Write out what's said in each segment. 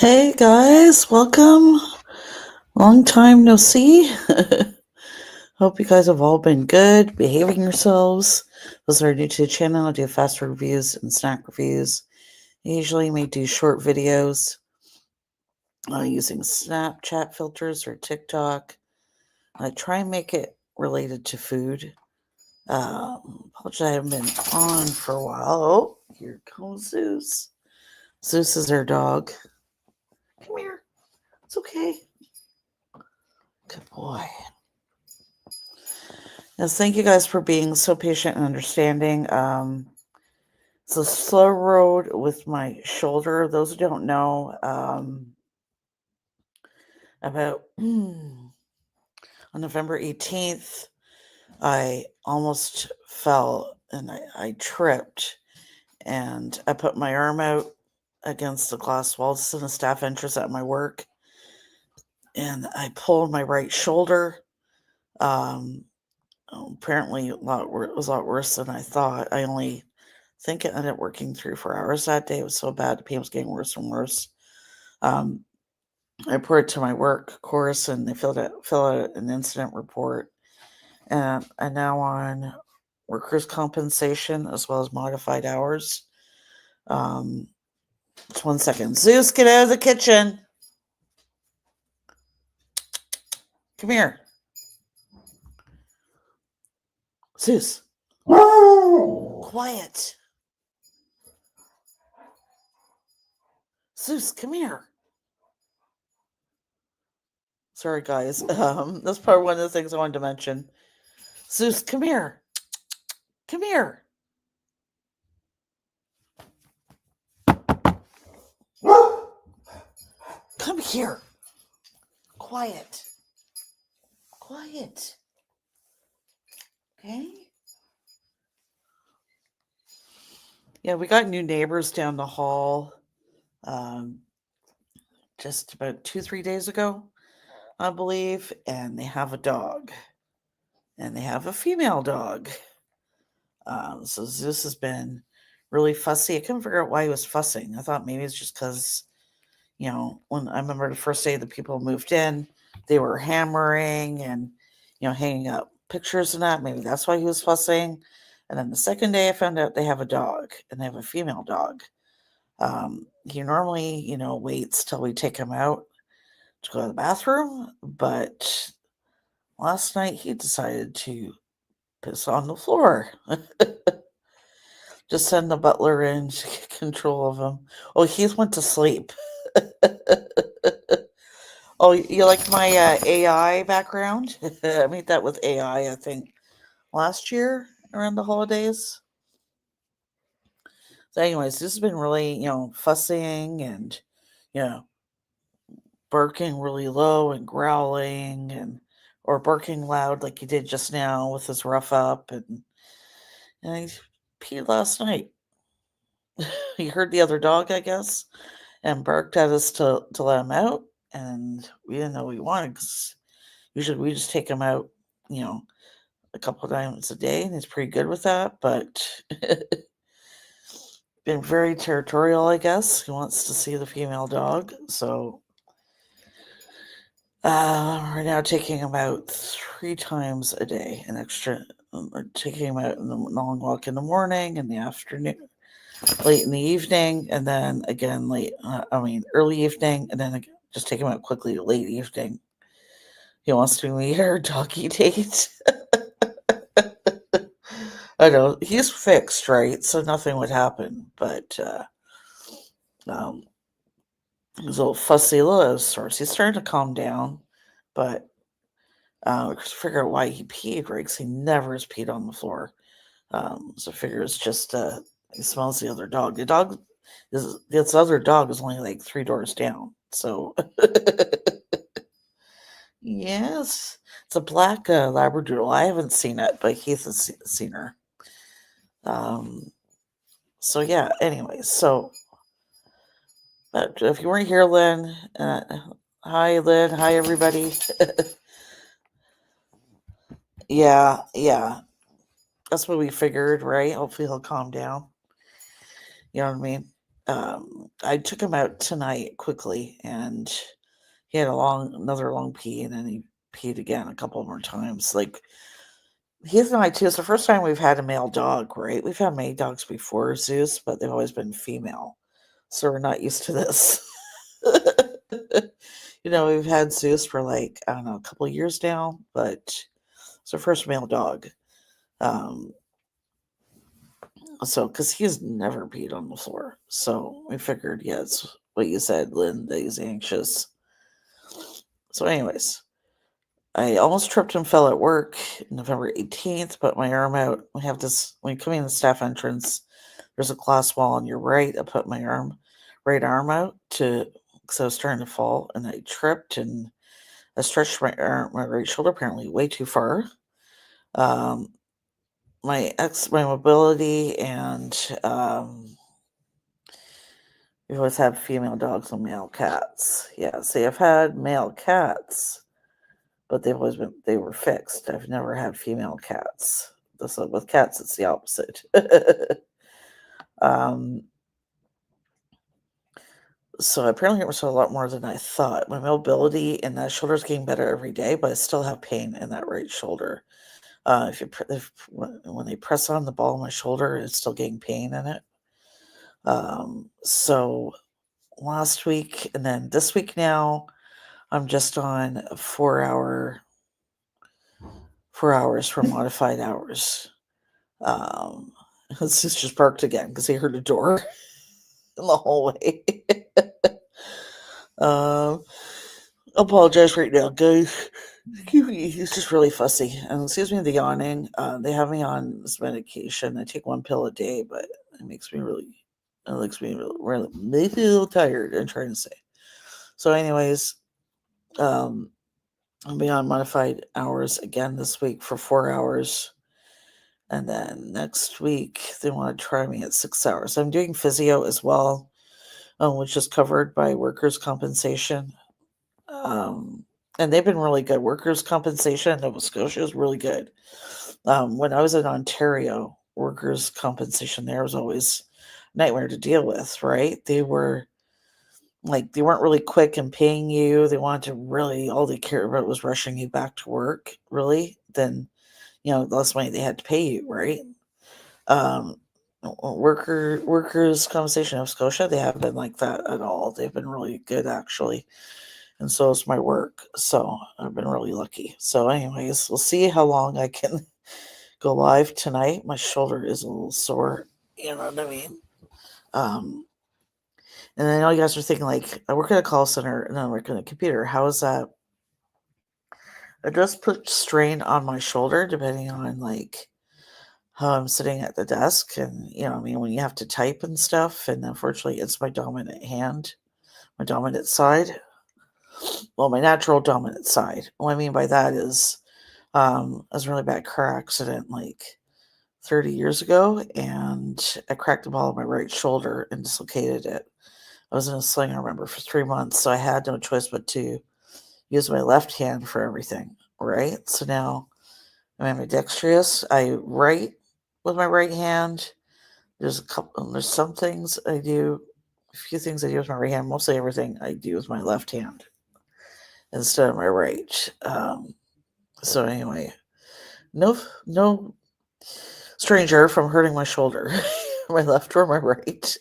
Hey guys, welcome. Long time no see. Hope you guys have all been good, behaving yourselves. Those are new to the channel. I do fast food reviews and snack reviews. I usually may do short videos using Snapchat filters or TikTok. I try and make it related to food. Apologize, I haven't been on for a while. Oh, here comes Zeus. Zeus is our dog. Come here. It's okay. Good boy. Yes, thank you guys for being so patient and understanding. It's a slow road with my shoulder. Those who don't know, about on November 18th, I almost fell and I tripped and I put my arm out against the glass wall. This is in the staff entrance at my work. And I pulled my right shoulder. Apparently it was a lot worse than I thought. I only think it ended up working 3 or 4 hours that day. It was so bad. The pain was getting worse and worse. I reported to my work, of course, and they filled out an incident report. And I'm now on workers' compensation as well as modified hours. Just 1 second. Zeus, get out of the kitchen. Come here. Zeus. Quiet. Zeus, come here. Sorry, guys. That's probably one of the things I wanted to mention. Zeus, come here. Come here. Come here. Quiet. Quiet. Okay? Yeah, we got new neighbors down the hall just about 2-3 days ago, I believe, and they have a dog. And they have a female dog. So Zeus has been really fussy. I couldn't figure out why he was fussing. I thought maybe it's just because, when I remember the first day the people moved in, they were hammering and, hanging up pictures and that. Maybe that's why he was fussing. And then the second day I found out they have a dog and they have a female dog. He normally, waits till we take him out to go to the bathroom, but last night he decided to piss on the floor. Just send the butler in to get control of him. Oh, he's went to sleep. Oh, you like my AI background? I made that with AI, I think, last year around the holidays. So, anyways, this has been really, fussing and, barking really low and growling or barking loud like he did just now with his rough up and he peed last night. He heard the other dog, I guess, and barked at us to let him out, and we didn't know what he wanted because usually we just take him out, a couple of times a day, and he's pretty good with that, but been very territorial, I guess. He wants to see the female dog, so we're now taking him out 3 times a day, an extra. We're taking him out in the long walk in the morning, in the afternoon, late in the evening, and then again early evening, and then just take him out quickly late evening. He wants to meet our doggy date. I know he's fixed, right? So nothing would happen, but he's a little fussy, a little out of sorts. He's starting to calm down, but figure out why he peed, right? Because he never has peed on the floor. So I figure it's just he smells the other dog. This other dog is only like 3 doors down. So yes, it's a black Labradoodle. I haven't seen it, but Keith has seen her. So yeah. Anyways, so but if you weren't here, Lynn, hi Lynn, hi everybody. Yeah, that's what we figured, right? Hopefully he'll calm down. You know what I mean? I took him out tonight quickly, and he had another long pee, and then he peed again a couple more times. Like, he's an IT. It's the first time we've had a male dog, right? We've had male dogs before, Zeus, but they've always been female. So we're not used to this. We've had Zeus for like, I don't know, a couple of years now, but it's our first male dog. So, because he's never peed on the floor. So we figured, yeah, it's what you said, Lynn, that he's anxious. So, anyways, I almost tripped and fell at work November 18th, but my arm out. We have this, when you come in the staff entrance, there's a glass wall on your right. I put my right arm out because I was starting to fall, and I tripped and I stretched my right shoulder apparently way too far. My mobility, and we always have female dogs and male cats. Yeah, see, I've had male cats, but they were fixed. I've never had female cats. So with cats, it's the opposite. So apparently it was a lot more than I thought. My mobility in that shoulder is getting better every day, but I still have pain in that right shoulder. When they press on the ball of my shoulder, it's still getting pain in it. So last week and then this week now, I'm just on 4 hours for modified hours. This is just parked again because they heard a door in the hallway. Apologize right now, guys. He's just really fussy. And excuse me the yawning. They have me on this medication. I take one pill a day, but it makes me really makes me a little tired, I'm trying to say. So anyways, I'll be on modified hours again this week for 4 hours. And then next week, they want to try me at 6 hours. I'm doing physio as well, which is covered by workers' compensation. And they've been really good. Workers' compensation in Nova Scotia is really good. When I was in Ontario, workers' compensation there was always a nightmare to deal with, right? They weren't really quick in paying you. They wanted to really, all they cared about was rushing you back to work, really. Then, the less money they had to pay you, right? Workers' compensation of Scotia, they haven't been like that at all. They've been really good, actually. And so is my work. So I've been really lucky. So anyways, we'll see how long I can go live tonight. My shoulder is a little sore. You know what I mean? And I know you guys are thinking, like, I work at a call center and then I work on a computer. How is that? It does put strain on my shoulder depending on, like, how I'm sitting at the desk. And, when you have to type and stuff. And unfortunately, it's my dominant hand, my dominant side. Well, my natural dominant side. What I mean by that is, I was in a really bad car accident like 30 years ago, and I cracked the ball of my right shoulder and dislocated it. I was in a sling, I remember, for 3 months, so I had no choice but to use my left hand for everything, right? So now I'm ambidextrous. I write with my right hand. There's some things I do, a few things I do with my right hand. Mostly everything I do with my left hand instead of my right. So anyway, no stranger from hurting my shoulder, my left or my right.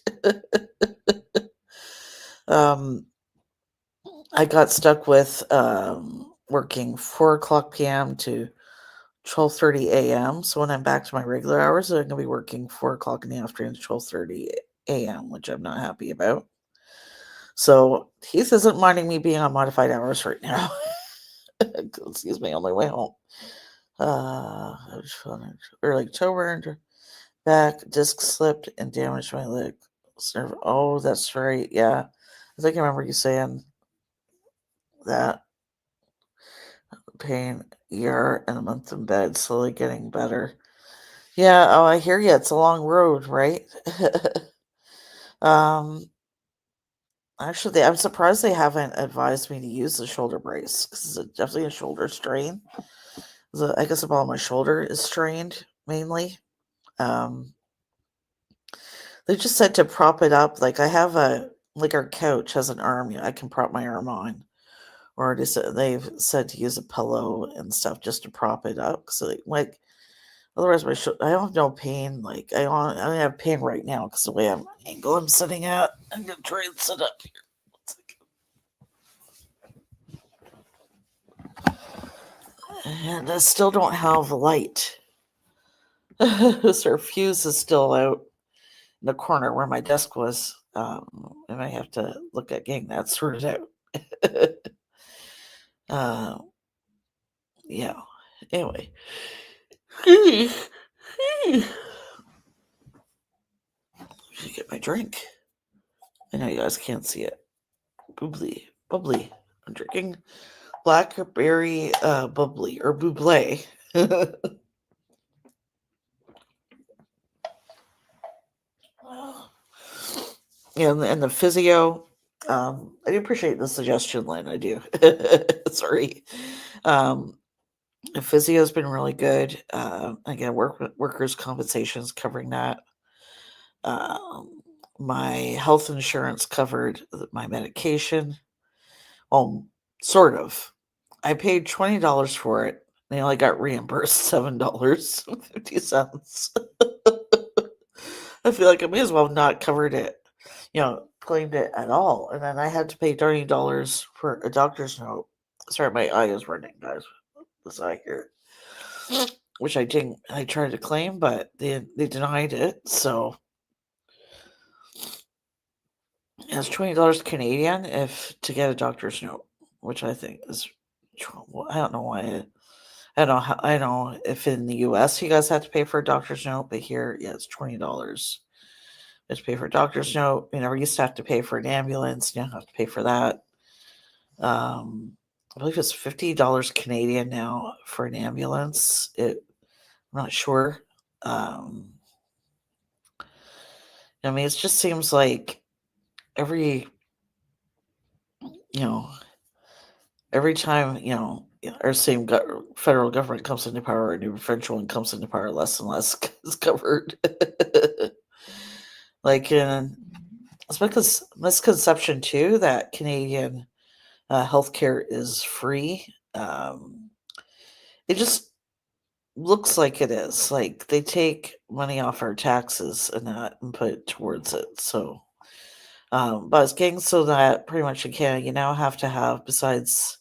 I got stuck with working 4:00 p.m. to 12:30 a.m. So when I'm back to my regular hours, I'm going to be working 4:00 in the afternoon to 12:30 a.m., which I'm not happy about. So Heath isn't minding me being on modified hours right now. Excuse me, on my way home. Early October, back, disc slipped and damaged my leg. Oh, that's right. Yeah. I think I remember you saying that. Pain, year and a month in bed, slowly getting better. Yeah, oh, I hear you. It's a long road, right? Actually, I'm surprised they haven't advised me to use the shoulder brace because it's definitely a shoulder strain. I guess the ball of my shoulder is strained mainly. They They just said to prop it up. Like I have like our couch has an arm. I can prop my arm on. Or they've said to use a pillow and stuff just to prop it up. So like otherwise I don't have no pain. Like I don't have pain right now because the way I'm sitting at. I'm gonna try and sit up here. And I still don't have light. So our fuse is still out in the corner where my desk was. And I have to look at getting that sorted out. Yeah. Anyway. Get my drink. I know you guys can't see it. Bubbly. I'm drinking blackberry bubbly or buble. And the physio. I do appreciate the suggestion, Lynn. I do. Sorry. The physio has been really good. Again, workers' compensation is covering that. My health insurance covered my medication. Well, sort of. I paid $20 for it. They only got reimbursed $7.50. I feel like I may as well have not covered it, claimed it at all. And then I had to pay $30 for a doctor's note. Sorry, my eye is running, guys. This eye here. Which I didn't. I tried to claim, but they denied it. So it's $20 Canadian to get a doctor's note, which I think is. I don't know why. I don't know if in the U.S. you guys have to pay for a doctor's note, but here, yeah, it's $20. You have to pay for a doctor's note. You never used to have to pay for an ambulance. You don't have to pay for that. I believe it's $50 Canadian now for an ambulance. I'm not sure. I mean, it just seems like every time, our same federal government comes into power, a new provincial one comes into power, less and less is covered. Like, it's because misconception too that Canadian healthcare is free. It just looks like it is. Like they take money off our taxes and put it towards it. So, but it's getting so that pretty much in Canada, you now have to have, besides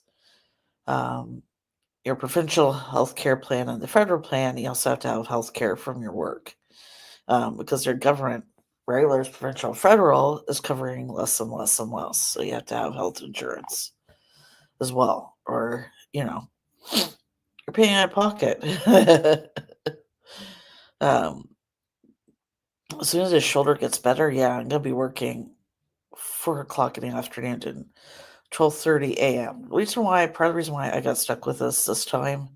your provincial healthcare plan and the federal plan, you also have to have healthcare from your work, because their government, regular, provincial, federal, is covering less and less and less. So you have to have health insurance as well, or you're paying out of pocket. As soon as his shoulder gets better, yeah, I'm gonna be working 4 o'clock in the afternoon to 12:30 a.m. Part of the reason why I got stuck with this time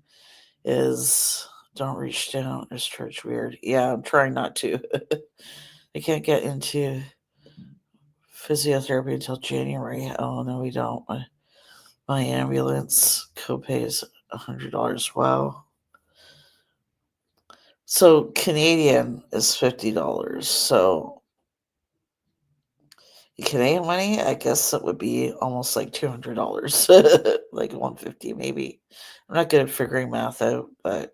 is don't reach down or stretch weird. Yeah, I'm trying not to. I can't get into physiotherapy until January. Oh no, we don't. My ambulance copay is $100. Wow. So Canadian is $50. So Canadian money, I guess it would be almost like $200, like $150 maybe. I'm not good at figuring math out, but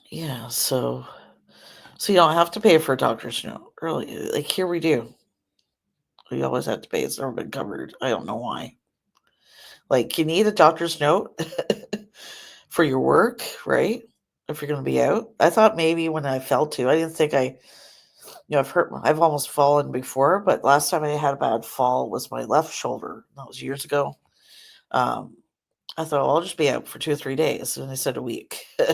yeah. So you don't have to pay for a doctor's note. Really, like here we do. We always have to pay. It's never been covered. I don't know why. Like you need a doctor's note for your work, right? If you're going to be out. I thought maybe when I fell too, I didn't think I've almost fallen before, but last time I had a bad fall was my left shoulder. That was years ago. I thought, well, I'll just be out for 2 or 3 days. And they said a week. You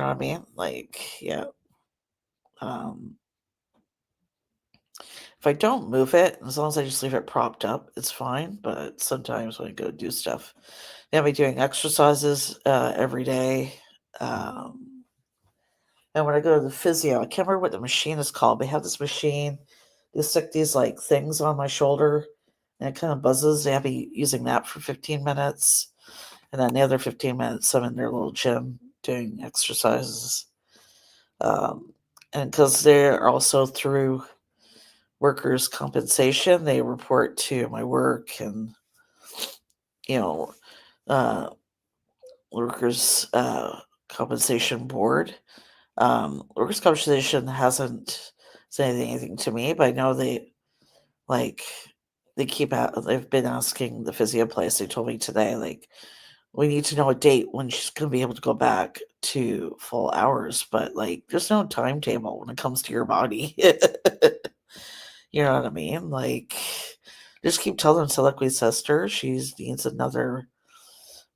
know what I mean? Like, yeah. If I don't move it, as long as I just leave it propped up, it's fine. But sometimes when I go do stuff, they have me doing exercises every day. And when I go to the physio, I can't remember what the machine is called. They have this machine. They stick these like things on my shoulder, and it kind of buzzes. They have me using that for 15 minutes, and then the other 15 minutes, I'm in their little gym doing exercises. And because they're also through workers' compensation, they report to my work and, you know, uh, workers' compensation board. Workers' compensation hasn't said anything to me, but I know like they've been asking the physio place. They told me today, like, we need to know a date when she's gonna be able to go back to full hours, but like there's no timetable when it comes to your body. You know what I mean? Like, just keep telling Celiqui's sister she needs another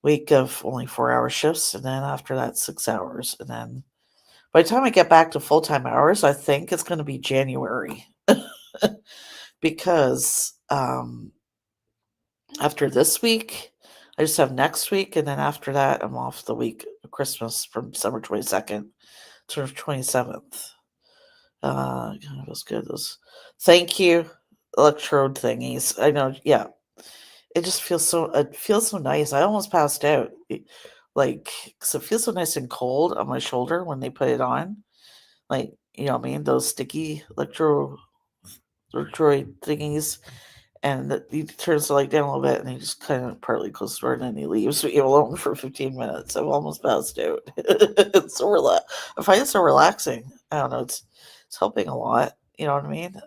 week of only 4-hour shifts, and then after that 6 hours, and then by the time I get back to full-time hours, I think it's going to be January. Because after this week, I just have next week, and then after that, I'm off the week of Christmas from December 22nd to 27th. God, it was good. Those thank you electrode thingies. I know, yeah. It feels so nice. I almost passed out. Like, 'cause it feels so nice and cold on my shoulder when they put it on. Like, you know what I mean? Those sticky electroid thingies. And he turns the light down a little bit and he just kind of partly closes the door and then he leaves me alone for 15 minutes. I'm almost passed out. It's so I find it so relaxing. I don't know. It's helping a lot. You know what I mean?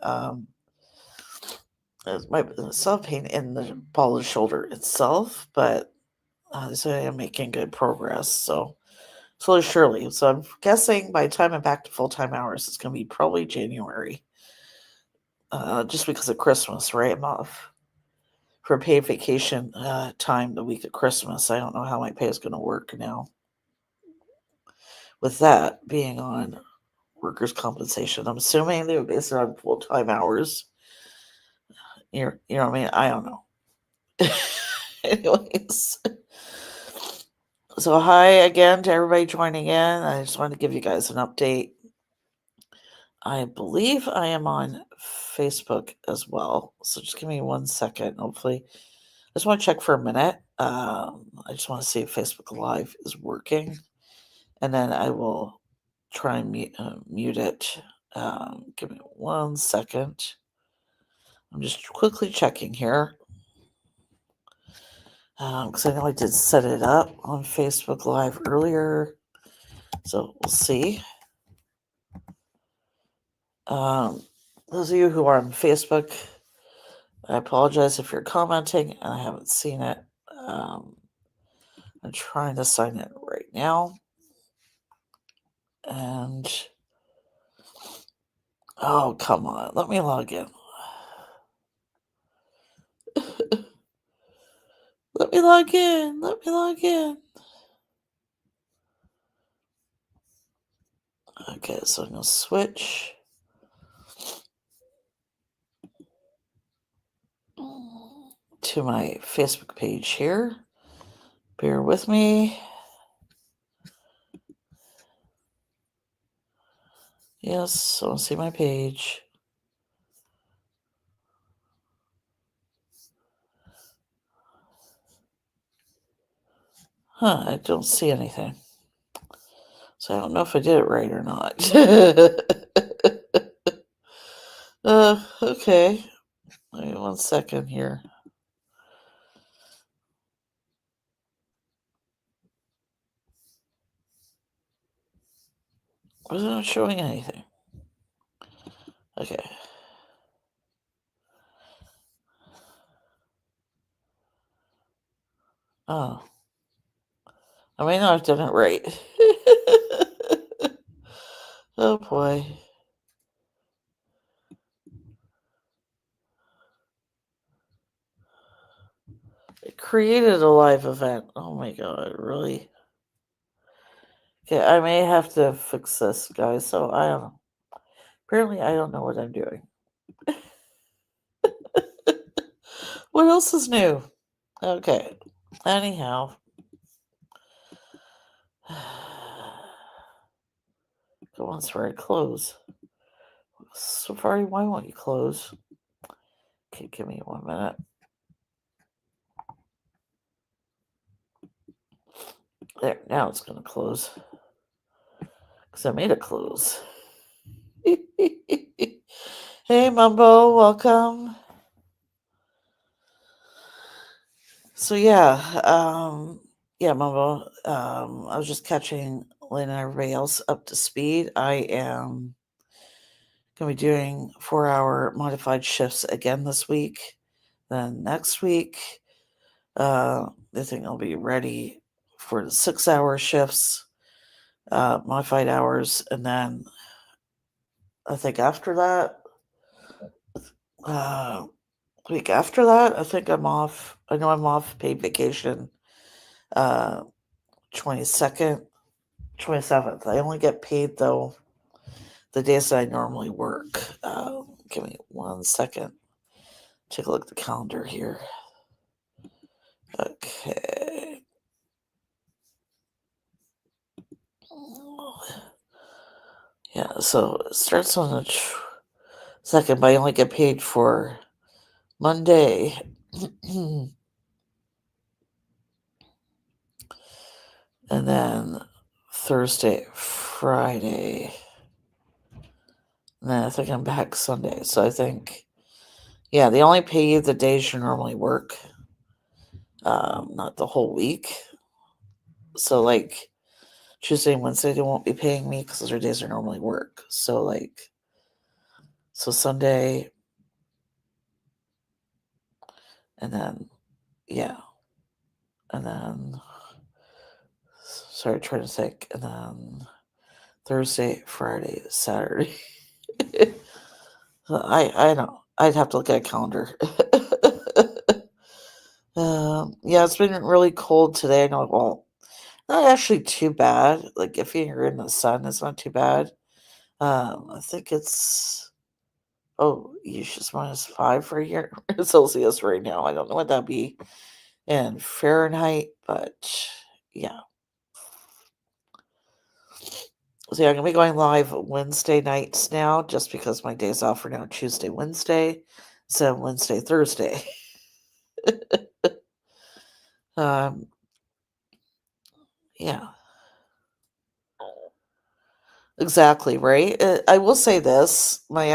It's not pain in the ball of the shoulder itself, but so I'm making good progress. So slowly, surely. So I'm guessing by the time I'm back to full time hours, it's going to be probably January. Just because of Christmas, right? I'm off for paid vacation time the week of Christmas. I don't know how my pay is going to work now. With that being on workers' compensation, I'm assuming they would base it on full time hours. You know what I mean? I don't know. Anyways, so hi again to everybody joining in. I just wanted to give you guys an update. I believe I am on Facebook as well. So just give me 1 second. Hopefully, I just want to check for a minute. I just want to see if Facebook Live is working. And then I will try and mute it. Give me 1 second. I'm just quickly checking here. Because I know I did set it up on Facebook Live earlier. So we'll see. Those of you who are on Facebook, I apologize if you're commenting and I haven't seen it. I'm trying to sign in right now. And oh, come on. Let me log in. Let me log in. Let me log in. Okay, so I'm going to switch to my Facebook page here. Bear with me. Yes, I want to see my page. Huh, I don't see anything. So I don't know if I did it right or not. Okay. Wait 1 second here. Was it not showing anything? Okay. Oh. I may not have done it right. Oh boy. It created a live event. Oh my god, really? Okay, I may have to fix this, guys. So I don't know. Apparently, I don't know what I'm doing. What else is new? Okay. Anyhow. Go on, sorry, close. Safari, why won't you close? Okay, give me 1 minute. There, now it's going to close. because I made it close. Hey, Mumbo, welcome. So Mumbo. I was just catching Lynn and everybody else up to speed. I am gonna be doing 4-hour modified shifts again this week. Then next week, I think I'll be ready for the 6-hour shifts, modified hours, and then I think after that, week after that, I think I'm off. I know I'm off paid vacation, 22nd, 27th. I only get paid though the days that I normally work. Give me 1 second. Take a look at the calendar here. Okay. Yeah, so it starts on the second, but I only get paid for Monday. And then Thursday, Friday. And then I think I'm back Sunday. So I think, yeah, they only pay you the days you normally work, not the whole week. So, like, Tuesday and Wednesday, they won't be paying me because those are days I normally work. So Sunday, and then, yeah. And then, sorry, trying to think. And then Thursday, Friday, Saturday. I know. I'd have to look at a calendar. Yeah, it's been really cold today. I know. Well, not actually too bad. Like if you're in the sun, it's not too bad. I think it's it's -5 for here Celsius right now. I don't know what that'd be in Fahrenheit, but yeah. So yeah, I'm gonna be going live Wednesday nights now, just because my days off are now Tuesday, Wednesday, so Wednesday, Thursday. um, yeah, exactly right. I will say this: my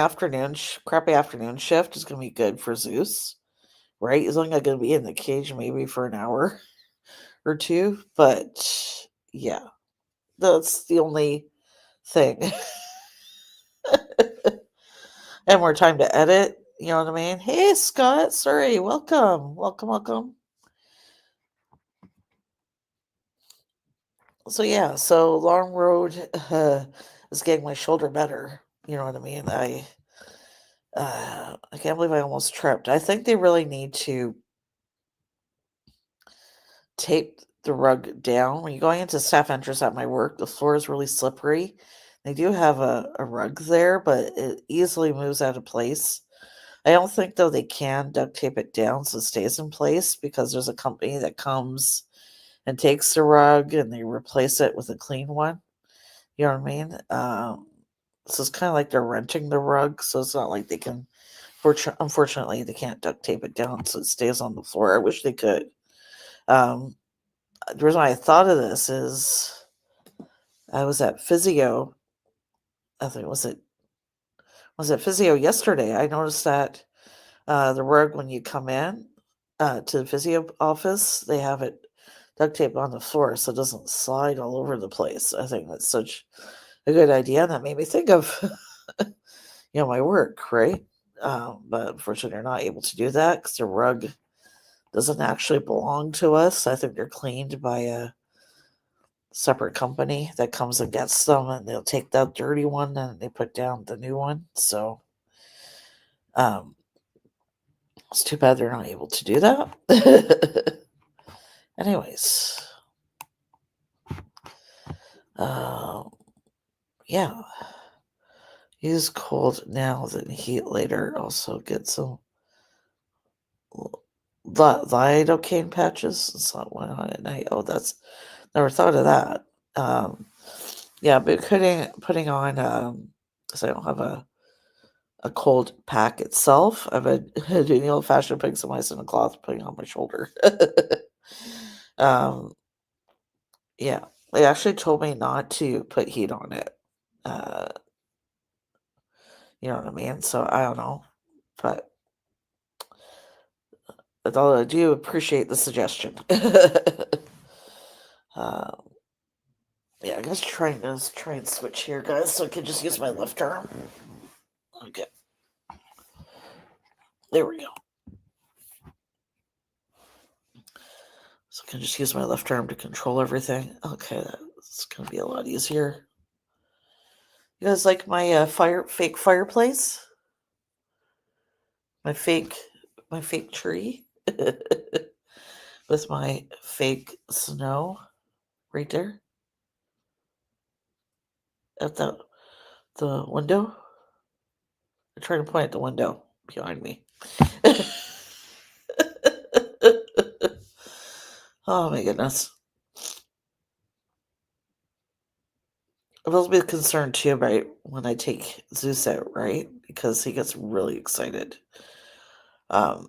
crappy afternoon shift is gonna be good for Zeus, right? He's only gonna be in the cage maybe for an hour or two, but yeah, that's the only thing. And more time to edit. You know what I mean? Hey, Scott. Sorry. Welcome. Welcome. Welcome. So, yeah. So, long road is getting my shoulder better. You know what I mean? I can't believe I almost tripped. I think they really need to tape the rug down. When you're going into staff entrance at my work, the floor is really slippery. They do have a rug there, but it easily moves out of place. I don't think, though, they can duct tape it down so it stays in place, because there's a company that comes and takes the rug and they replace it with a clean one. You know what I mean? So it's kind of like they're renting the rug, so it's not like they can. Unfortunately, they can't duct tape it down so it stays on the floor. I wish they could. Um, the reason why I thought of this is I was at physio. I think was it physio yesterday. I noticed that the rug, when you come in to the physio office, they have it duct tape on the floor so it doesn't slide all over the place. I think that's such a good idea. And that made me think of my work, right? But unfortunately, they're not able to do that because the rug doesn't actually belong to us. I think they're cleaned by a separate company that comes and gets them, and they'll take that dirty one and they put down the new one. So it's too bad they're not able to do that. Anyways, yeah. Use cold now, then heat later. Also get some lidocaine patches. It's not one on at night. Oh, that's never thought of that. Yeah, but putting on because I don't have a cold pack itself. I've been doing the old fashioned putting some ice in a cloth, putting on my shoulder. um, yeah, they actually told me not to put heat on it. You know what I mean? So I don't know. But although I do appreciate the suggestion. um, yeah, I'm just trying to switch here, guys, so I can just use my left arm. Okay. There we go. So I can just use my left arm to control everything. Okay, that's gonna be a lot easier. You guys like my fake fireplace? My fake tree with my fake snow right there at the window. I'm trying to point at the window behind me. Oh my goodness. I'm a little bit concerned too about when I take Zeus out, right? Because he gets really excited. So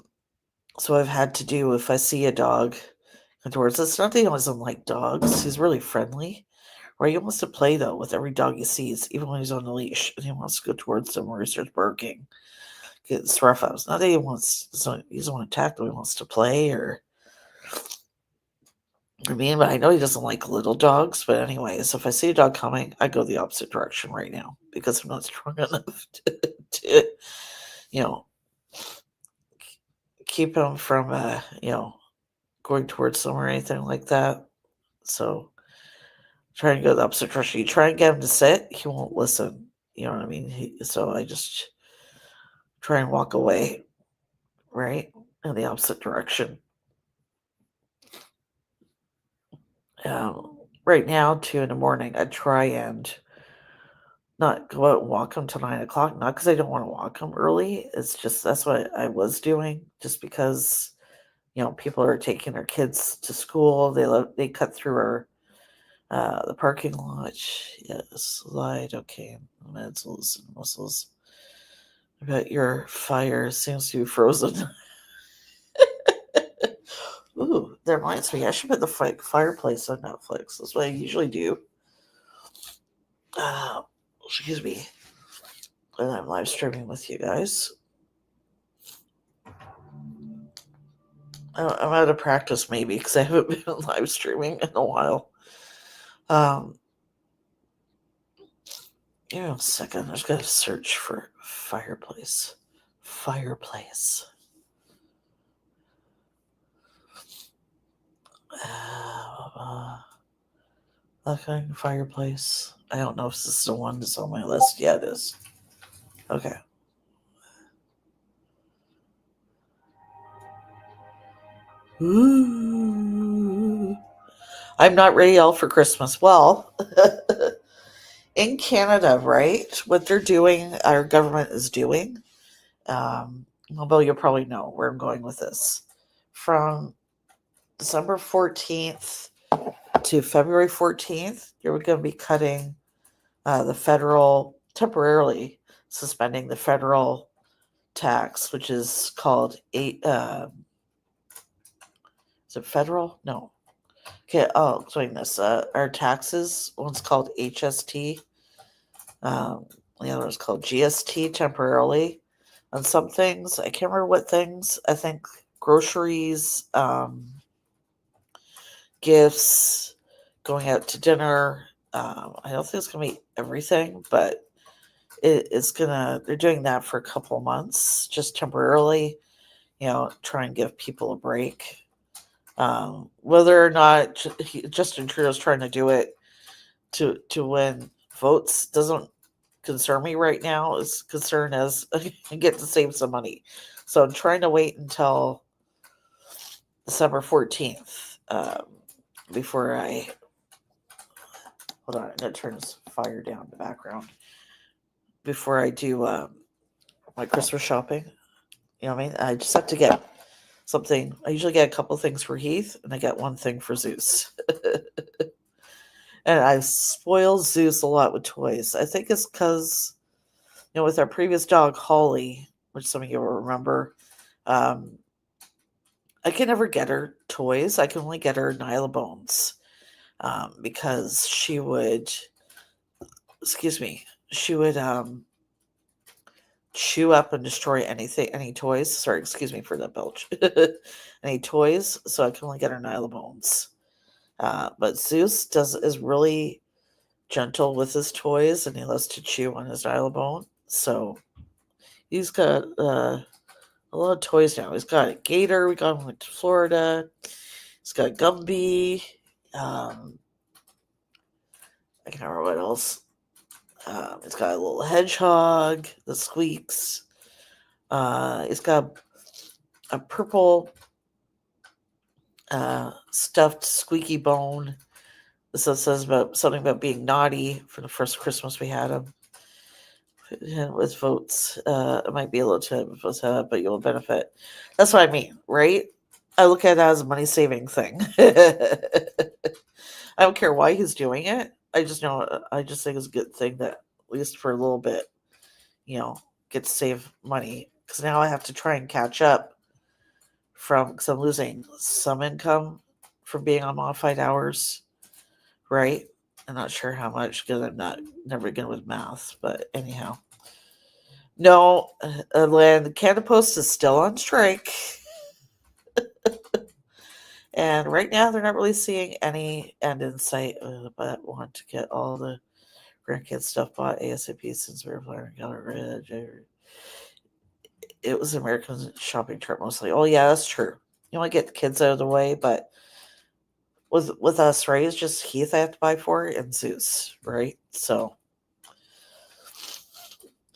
I've had to do, if I see a dog come towards us, not that he doesn't like dogs, he's really friendly. Right? He wants to play though with every dog he sees, even when he's on the leash, and he wants to go towards them where he starts barking. Gets rough ups. Not that he doesn't want to attack them, he wants to play or but I know he doesn't like little dogs. But anyways, if I see a dog coming, I go the opposite direction right now because I'm not strong enough to you know, keep him from, going towards them or anything like that. So try and go the opposite direction. You try and get him to sit, he won't listen. You know what I mean? So I just try and walk away, right, in the opposite direction. Right now, 2 in the morning, I try and not go out and walk him till 9 o'clock. Not because I don't want to walk him early. It's just that's what I was doing, just because people are taking their kids to school. They cut through our the parking lot. Yes, slide. Okay, muscles. I bet your fire seems to be frozen. Ooh, that reminds me. I should put the fireplace on Netflix. That's what I usually do. Uh, Excuse me. And I'm live streaming with you guys. I'm out of practice maybe because I haven't been live streaming in a while. Give me a second. I just got to search for fireplace. Fireplace. Okay, fireplace. I don't know if this is the one that's on my list. Yeah, it is. Okay. Ooh. I'm not ready all for Christmas. Well, in Canada, right? What they're doing, our government is doing. Although you'll probably know where I'm going with this. From December 14th to February 14th, you're going to be cutting temporarily suspending the federal tax, which is called is it federal? No. Okay, I'll explain this. Our taxes, one's called HST, the other is called GST temporarily on some things. I can't remember what things. I think groceries, gifts, going out to dinner. I don't think it's going to be everything, but they're doing that for a couple of months, just temporarily, try and give people a break. Whether or not Justin Trudeau's trying to do it to win votes doesn't concern me right now. It's concern as I get to save some money. So I'm trying to wait until December 14th before I... Hold on, I'm going to turn this fire down in the background. Before I do my Christmas shopping. You know what I mean? I just have to get something. I usually get a couple things for Heath, and I get one thing for Zeus. And I spoil Zeus a lot with toys. I think it's because, with our previous dog, Holly, which some of you will remember, I can never get her toys. I can only get her Nyla Bones because she would excuse me, she would chew up and destroy anything, any toys. Sorry, excuse me for that belch. Any toys, so I can only get her Nylabones. But Zeus is really gentle with his toys, and he loves to chew on his Nylabone. So he's got a lot of toys now. He's got a gator. We got him to Florida. He's got Gumby. I can't remember what else. He's got a little hedgehog that squeaks. He's got a purple stuffed squeaky bone. This says about something about being naughty for the first Christmas we had him. And with votes, it might be a little too but you'll benefit. That's what I mean, right? I look at it as a money saving thing. I don't care why he's doing it. I just think it's a good thing that at least for a little bit, get to save money. Because now I have to try and catch up because I'm losing some income from being on modified hours, right? I'm not sure how much because I'm never good with math, but anyhow. No, the Canada Post is still on strike. And right now they're not really seeing any end in sight, but want to get all the grandkids stuff bought ASAP since we were planning on it was an American shopping trip mostly. Oh yeah, that's true. You want to get the kids out of the way, but with us, right? It's just Heath I have to buy for and Zeus, right? So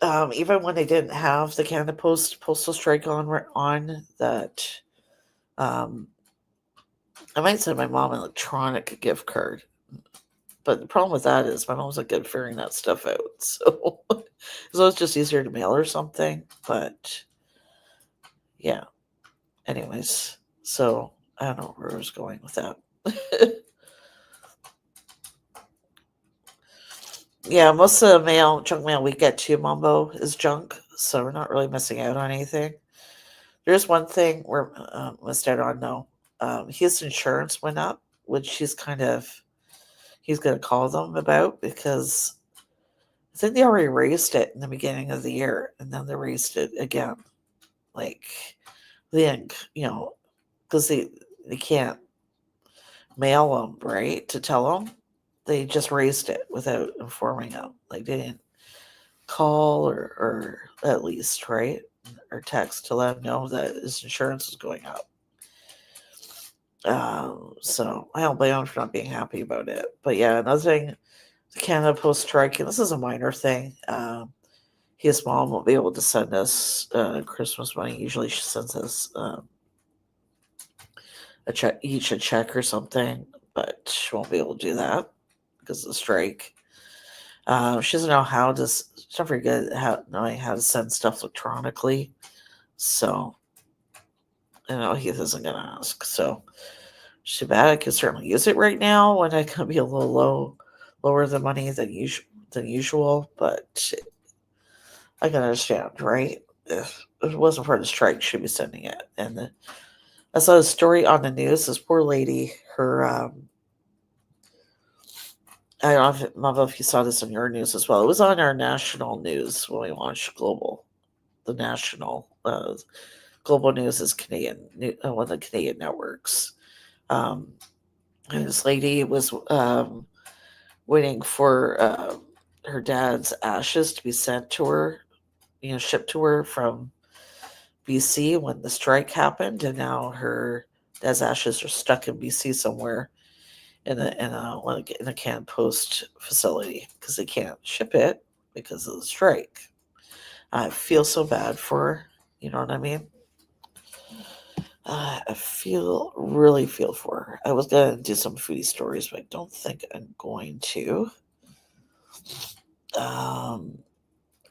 even when they didn't have the Canada Post postal strike on that, I might send my mom an electronic gift card. But the problem with that is my mom's not good at figuring that stuff out. So it's just easier to mail or something. But yeah. Anyways, so I don't know where I was going with that. Yeah, most of the junk mail we get to Mumbo is junk, so we're not really missing out on anything. There's one thing we're missed out on though. His insurance went up, which he's going to call them about because I think they already raised it in the beginning of the year, and then they raised it again. Like, because they can't mail them, right, to tell them. They just raised it without informing them. Like, they didn't call or at least, right, or text to let him know that his insurance was going up. So I don't blame him for not being happy about it. But yeah, another thing, the Canada Post strike, and this is a minor thing. His mom won't be able to send us Christmas money. Usually she sends us a check or something, but she won't be able to do that because of the strike. She doesn't know how to. She's not very good at knowing how to send stuff electronically. So, he isn't going to ask. So, too bad. I could certainly use it right now when I can be a little lower the money than usual. But I can understand, right? If it wasn't for the strike, she'd be sending it. And I saw a story on the news. This poor lady, her, I don't know if you saw this on your news as well. It was on our national news when we launched Global. The national Global News is Canadian, one of the Canadian networks. And this lady was waiting for her dad's ashes to be sent to her, shipped to her from BC when the strike happened, and now her dad's ashes are stuck in BC somewhere in a Canada Post facility because they can't ship it because of the strike. I feel so bad for her. You know what I mean? I really feel for her. I was going to do some foodie stories, but I don't think I'm going to.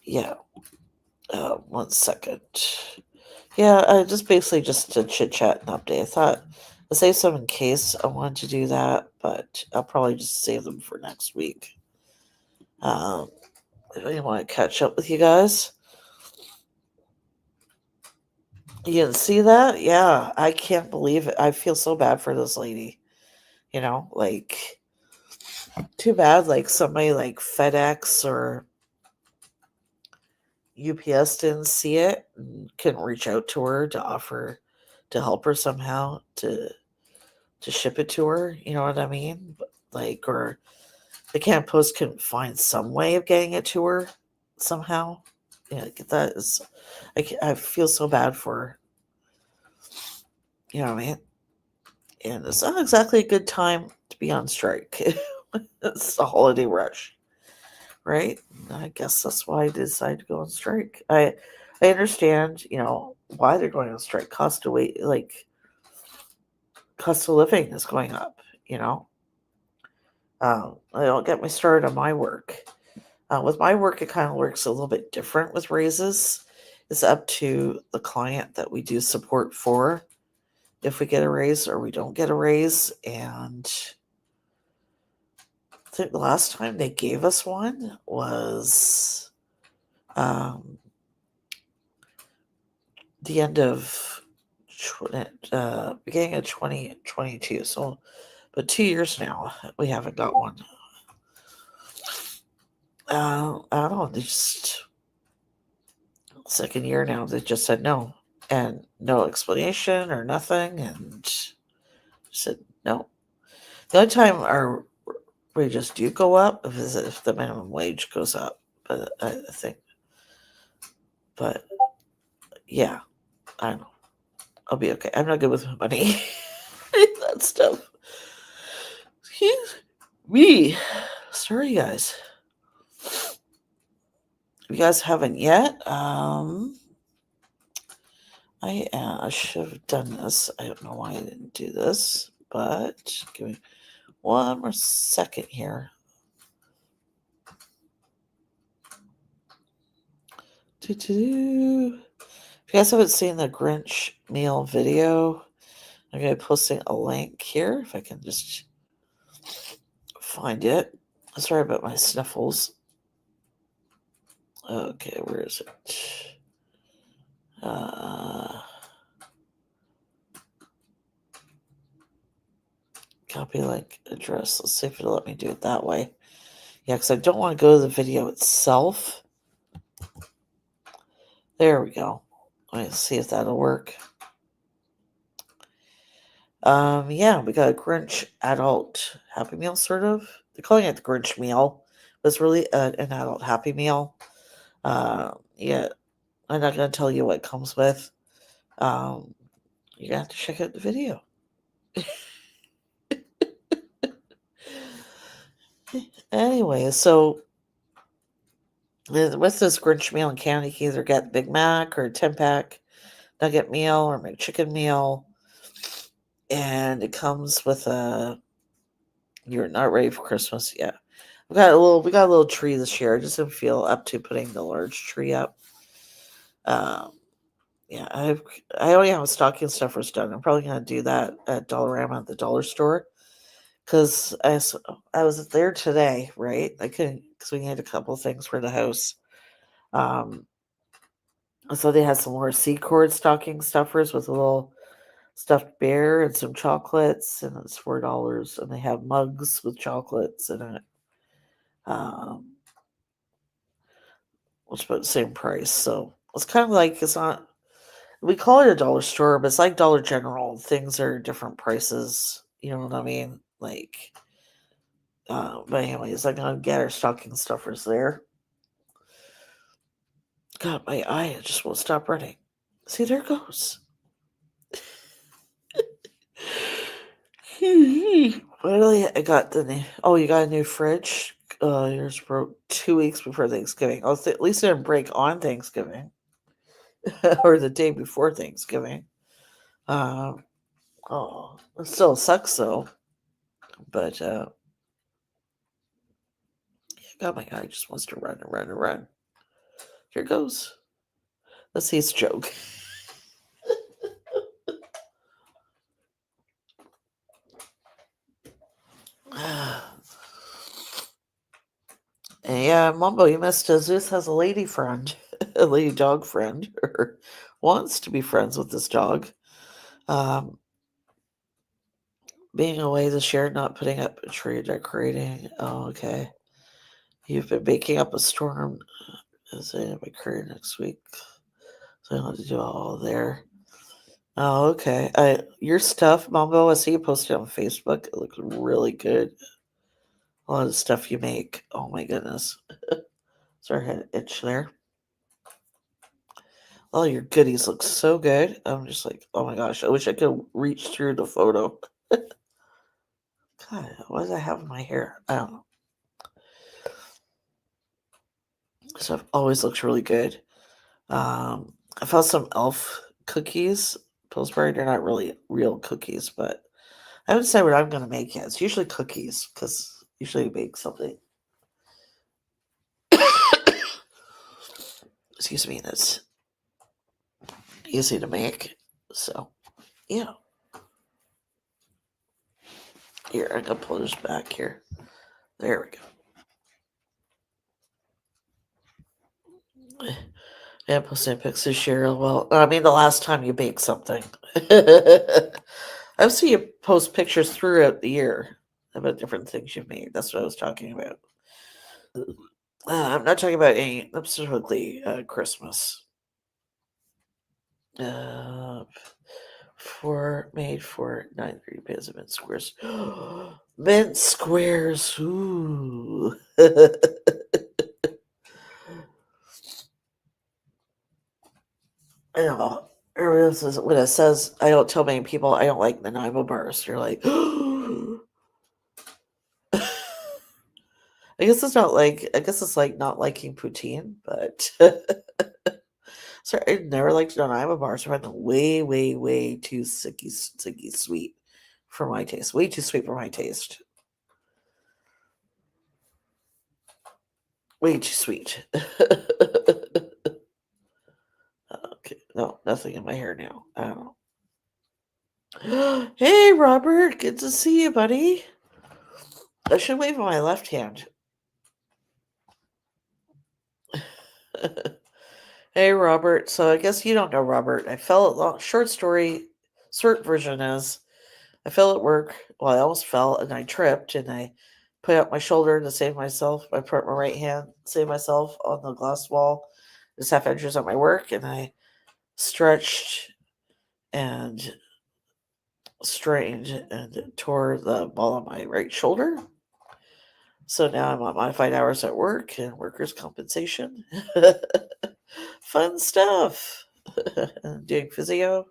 Yeah. 1 second. Yeah, just basically just to chit chat and update. I thought I'd save some in case I wanted to do that, but I'll probably just save them for next week. If I want to catch up with you guys. You didn't see that? Yeah, I can't believe it. I feel so bad for this lady. Like, Too bad, like somebody like FedEx or UPS didn't see it and couldn't reach out to her to offer to help her somehow to ship it to her. You know what I mean? Like, or the Canada Post couldn't find some way of getting it to her somehow. Yeah, that is. I feel so bad for her. You know what I mean? And it's not exactly a good time to be on strike. It's a holiday rush, right? I guess that's why I decided to go on strike. I understand, why they're going on strike. Cost of living is going up. I don't get me started on my work. With my work, it kind of works a little bit different with raises. It's up to the client that we do support for if we get a raise or we don't get a raise. And I think the last time they gave us one was the end of beginning of 2022. So, but 2 years now, we haven't got one. I don't know. They just second year now. They just said no, and no explanation or nothing, and said no. The only time our wages do go up is if the minimum wage goes up. But I think, but yeah, I don't know. I'll be okay. I'm not good with money. That stuff. Excuse me. Sorry, guys. If you guys haven't yet, I should have done this. I don't know why I didn't do this, but give me one more second here. If you guys haven't seen the Grinch meal video, I'm going to be posting a link here if I can just find it. Sorry about my sniffles. Okay, where is it? Copy link address. Let's see if it'll let me do it that way. Yeah, because I don't want to go to the video itself. There we go. Let's see if that'll work. Yeah, we got a Grinch adult Happy Meal, sort of. They're calling it the Grinch meal, but it's really an adult Happy Meal. Yeah, I'm not going to tell you what it comes with. You're going to have to check out the video. Anyway, so with this Grinch meal in Canada, you can either get Big Mac or a 10-pack nugget meal or McChicken meal. And it comes with you're not ready for Christmas yet. We got a little tree this year. I just didn't feel up to putting the large tree up. Yeah, I already have a stocking stuffers done. I'm probably gonna do that at Dollarama at the dollar store. Because I was there today, right? I couldn't, because we needed a couple of things for the house. So they had some more Secord stocking stuffers with a little stuffed bear and some chocolates, and it's $4. And they have mugs with chocolates in it, which about the same price. So it's kind of like, it's not. We call it a dollar store, but it's like Dollar General. Things are different prices. You know what I mean? Like, but anyways, I'm gonna get our stocking stuffers there. God, my eye just won't stop running. See, there it goes. Finally, I got you got a new fridge. Yours broke 2 weeks before Thanksgiving. Oh, at least it didn't break on Thanksgiving or the day before Thanksgiving. Oh, it still sucks though. But God, my guy just wants to run and run and run. Here it goes. Let's see his joke. And yeah, Mumbo, you missed Zeus has a lady friend, a lady dog friend, or wants to be friends with this dog. But being away this year, not putting up a tree decorating. Oh, okay. You've been making up a storm as I have my career next week. So I don't have to do all there. Oh, okay. Your stuff, Mambo, I see you posted on Facebook. It looks really good. A lot of stuff you make. Oh my goodness. Sorry, I had an itch there. All your goodies look so good. I'm just like, oh my gosh, I wish I could reach through the photo. God, what does I have in my hair? I don't know. Stuff always looks really good. I found some elf cookies. Pillsbury, they're not really real cookies, but I haven't decided what I'm going to make yet. It's usually cookies because usually you bake something. Excuse me, that's easy to make. So, yeah. Here, I'm going to pull this back here. There we go. Yeah, posting pics this year. Well, I mean, the last time you baked something. I've seen you post pictures throughout the year about different things you've made. That's what I was talking about. I'm not talking about any specifically Christmas. Uh, for made for 930 pairs of mint squares. Mint squares. Ooh. I know. When it says, I don't tell many people I don't like Nanaimo bars. You're like, I guess it's not like, I guess it's like not liking poutine, but sorry, I never liked Nanaimo bars. I find them way, way, way too sicky sweet for my taste. Way too sweet for my taste. Way too sweet. Okay, no, nothing in my hair now. I don't know. Hey, Robert, good to see you, buddy. I should wave on my left hand. Hey, Robert. So I guess you don't know Robert. I fell at short story. Short version is I fell at work. Well, I almost fell and I tripped and I put out my shoulder to save myself. I put my right hand to save myself on the glass wall, just half inches at my work, and I stretched and strained and tore the ball on my right shoulder. So now I'm on modified hours at work and workers' compensation. Fun stuff. Doing physio.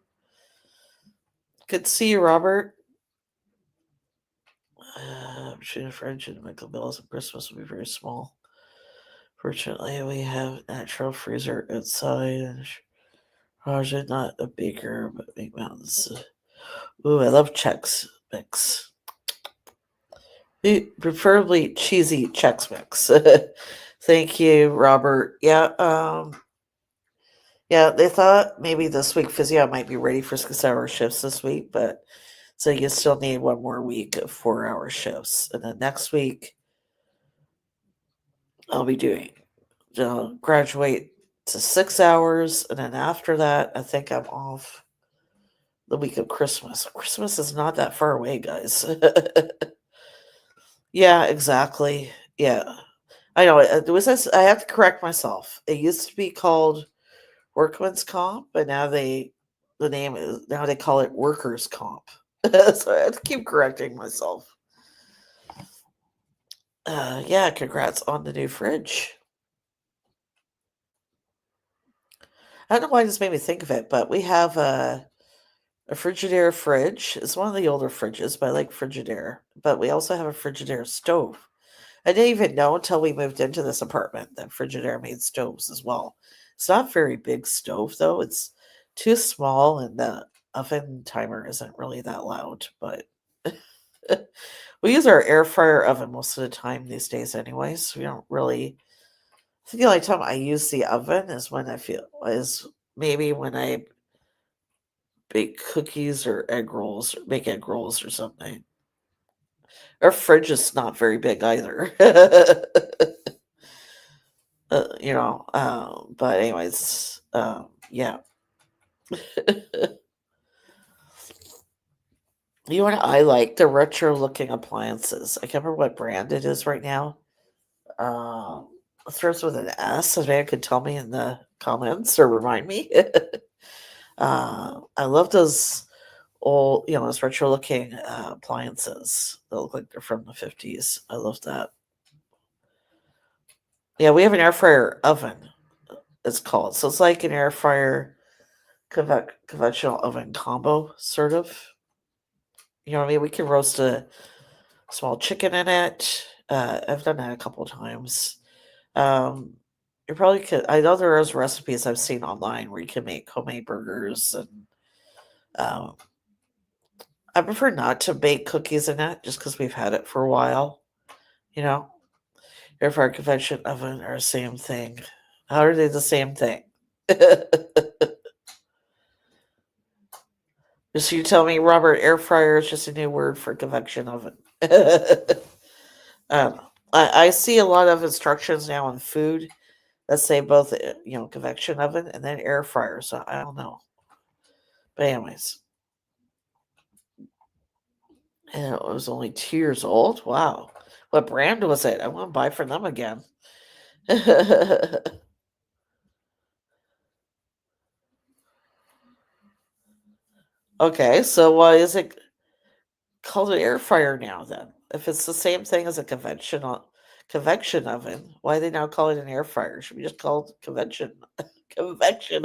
Good to see you, Robert. Shooting French and Michael Bills at Christmas will be very small. Fortunately, we have natural freezer outside. And Roger, not a baker, but big mountains. Ooh, I love Chex Mix. Preferably cheesy Chex Mix. Thank you, Robert. Yeah, they thought maybe this week physio might be ready for 6-hour shifts this week, but so you still need one more week of 4-hour shifts. And then next week, I'll be doing graduate to 6 hours. And then after that, I think I'm off the week of Christmas. Christmas is not that far away, guys. Yeah, exactly. Yeah. I know. It was this, I have to correct myself. It used to be called Workman's Comp, but now the name is now they call it Workers Comp. So I have to keep correcting myself. Yeah, congrats on the new fridge. I don't know why this made me think of it, but we have a Frigidaire fridge. It's one of the older fridges, but I like Frigidaire. But we also have a Frigidaire stove. I didn't even know until we moved into this apartment that Frigidaire made stoves as well. It's not a very big stove though. It's too small and the oven timer isn't really that loud, but we use our air fryer oven most of the time these days anyways. We don't really I think the only time I use the oven is when I feel is maybe when I bake cookies or egg rolls, or make egg rolls or something. Our fridge is not very big either. But anyways, yeah. You know what I like? The retro looking appliances. I can't remember what brand it is right now. It starts with an S. If anyone could tell me in the comments or remind me. I love those old, those retro looking appliances that look like they're from the 50s. I love that. Yeah, we have an air fryer oven, it's called. So it's like an air fryer conventional oven combo, sort of. You know what I mean? We can roast a small chicken in it. I've done that a couple of times. Um, you probably could. I know there is recipes I've seen online where you can make homemade burgers, and um, I prefer not to bake cookies in it just because we've had it for a while. You know, air fryer convection oven are the same thing. How are they the same thing? Just you tell me, Robert, air fryer is just a new word for convection oven. I see a lot of instructions now on food that say both, convection oven and then air fryer. So I don't know. But anyways, and it was only 2 years old. Wow, what brand was it? I want to buy from them again. Okay, so why is it called an air fryer now then? If it's the same thing as a convection oven, why they now call it an air fryer? Should we just call it convection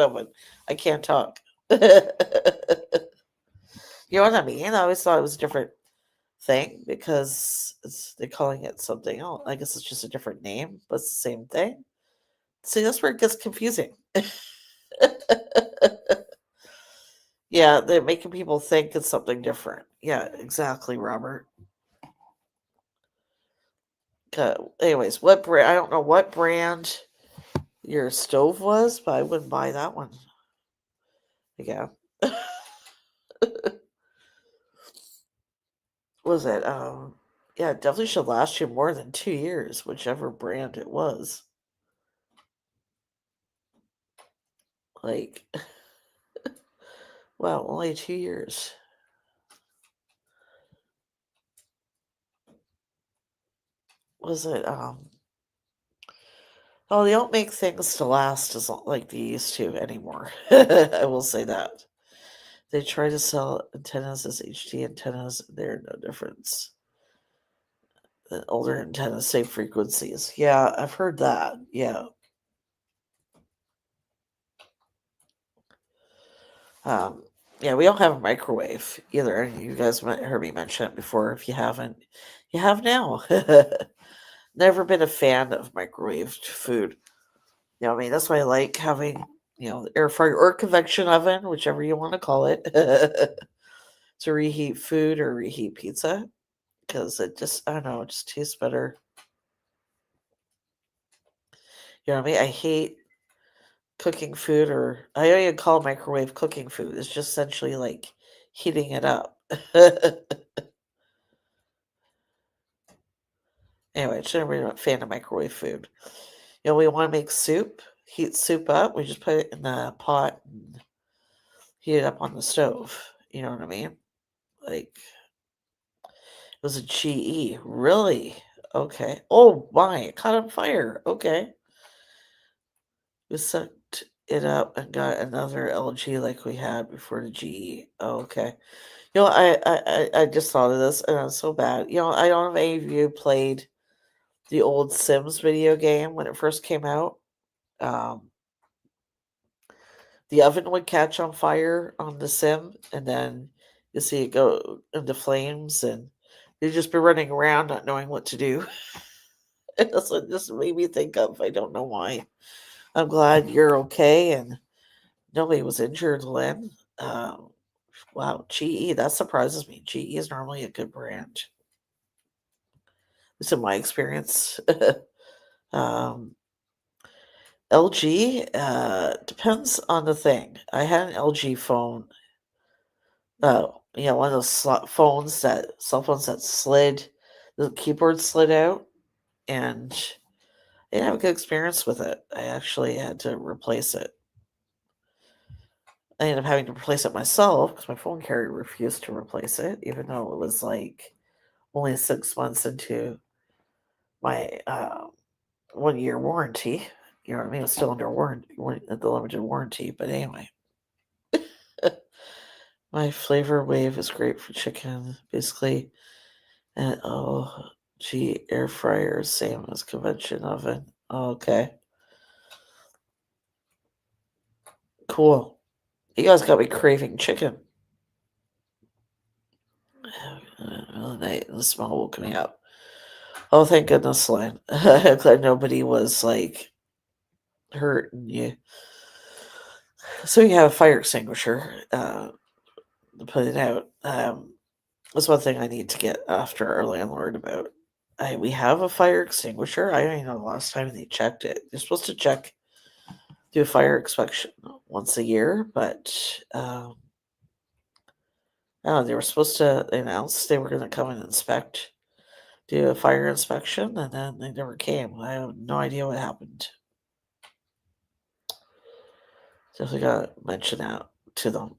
oven? I can't talk. You know what I mean? I always thought it was a different thing because they're calling it something else. I guess it's just a different name, but it's the same thing. See, that's where it gets confusing. Yeah, they're making people think it's something different. Yeah, exactly, Robert. Anyways, what brand? I don't know what brand your stove was, but I wouldn't buy that one again. Was it? Yeah, it definitely should last you more than 2 years, whichever brand it was. Like, wow, only 2 years. Was it? Oh, they don't make things to last as like they used to anymore. I will say that. They try to sell antennas as HD antennas. They're no difference. The older antennas, same frequencies. Yeah, I've heard that. Yeah. Um, yeah, we don't have a microwave either. You guys might heard me mention it before. If you haven't, you have now. Never been a fan of microwaved food. You know what I mean? That's why I like having, the air fryer or convection oven, whichever you want to call it, to reheat food or reheat pizza. Because it just, I don't know, it just tastes better. You know what I mean? I hate cooking food, or I don't even call microwave cooking food. It's just essentially like heating it up. Anyway, I'm not really a fan of microwave food. We want to make soup, heat soup up. We just put it in the pot and heat it up on the stove. You know what I mean? Like, it was a GE. Really? Okay. Oh my, it caught on fire. Okay. We sucked it up and got another LG like we had before the GE. Oh, okay. I just thought of this and it's so bad. I don't know if any of you played the old Sims video game when it first came out. Um, the oven would catch on fire on the sim, and then you see it go into flames, and you'd just be running around not knowing what to do. That's what this made me think of. I don't know why. I'm glad you're okay and nobody was injured, Lynn. Um, wow, GE, that surprises me. GE is normally a good brand. It's in my experience. um, LG depends on the thing. I had an LG phone. One of those cell phones that slid, the keyboard slid out, and I didn't have a good experience with it. I actually had to replace it. I ended up having to replace it myself because my phone carrier refused to replace it, even though it was like only 6 months into my 1 year warranty. You know what I mean? It was still under warranty, the limited warranty. But anyway, my flavor wave is great for chicken, basically. And air fryer, same as convention oven. Okay, cool. You guys got me craving chicken. The night and the smell woke me up. Oh, thank goodness, Lynn. I'm glad nobody was like hurting you. So you have a fire extinguisher to put it out. That's one thing I need to get after our landlord about. We have a fire extinguisher. I don't even know the last time they checked it. They're supposed to do a fire inspection once a year, but they were supposed to announce they were going to come and do a fire inspection, and then they never came. I have no idea what happened. Definitely got to mention that to them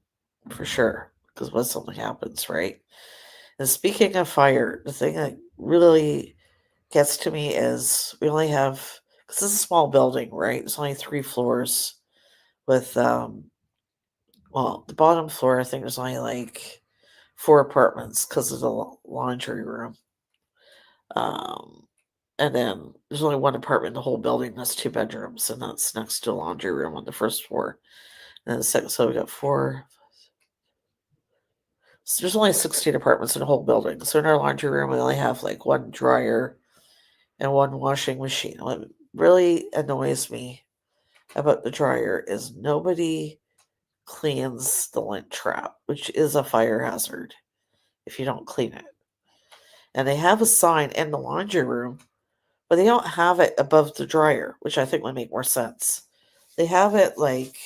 for sure, because when something happens, right? And speaking of fire, the thing that really gets to me is we only have, because this is a small building, right? It's only 3 floors with, the bottom floor, I think there's only like 4 apartments because of the laundry room. And then there's only 1 apartment in the whole building that's 2 bedrooms, and that's next to a laundry room on the first floor. And then the second, so we got 4. So there's only 16 apartments in the whole building. So in our laundry room, we only have like 1 dryer and 1 washing machine. What really annoys me about the dryer is nobody cleans the lint trap, which is a fire hazard if you don't clean it. And they have a sign in the laundry room, but they don't have it above the dryer, which I think would make more sense. They have it like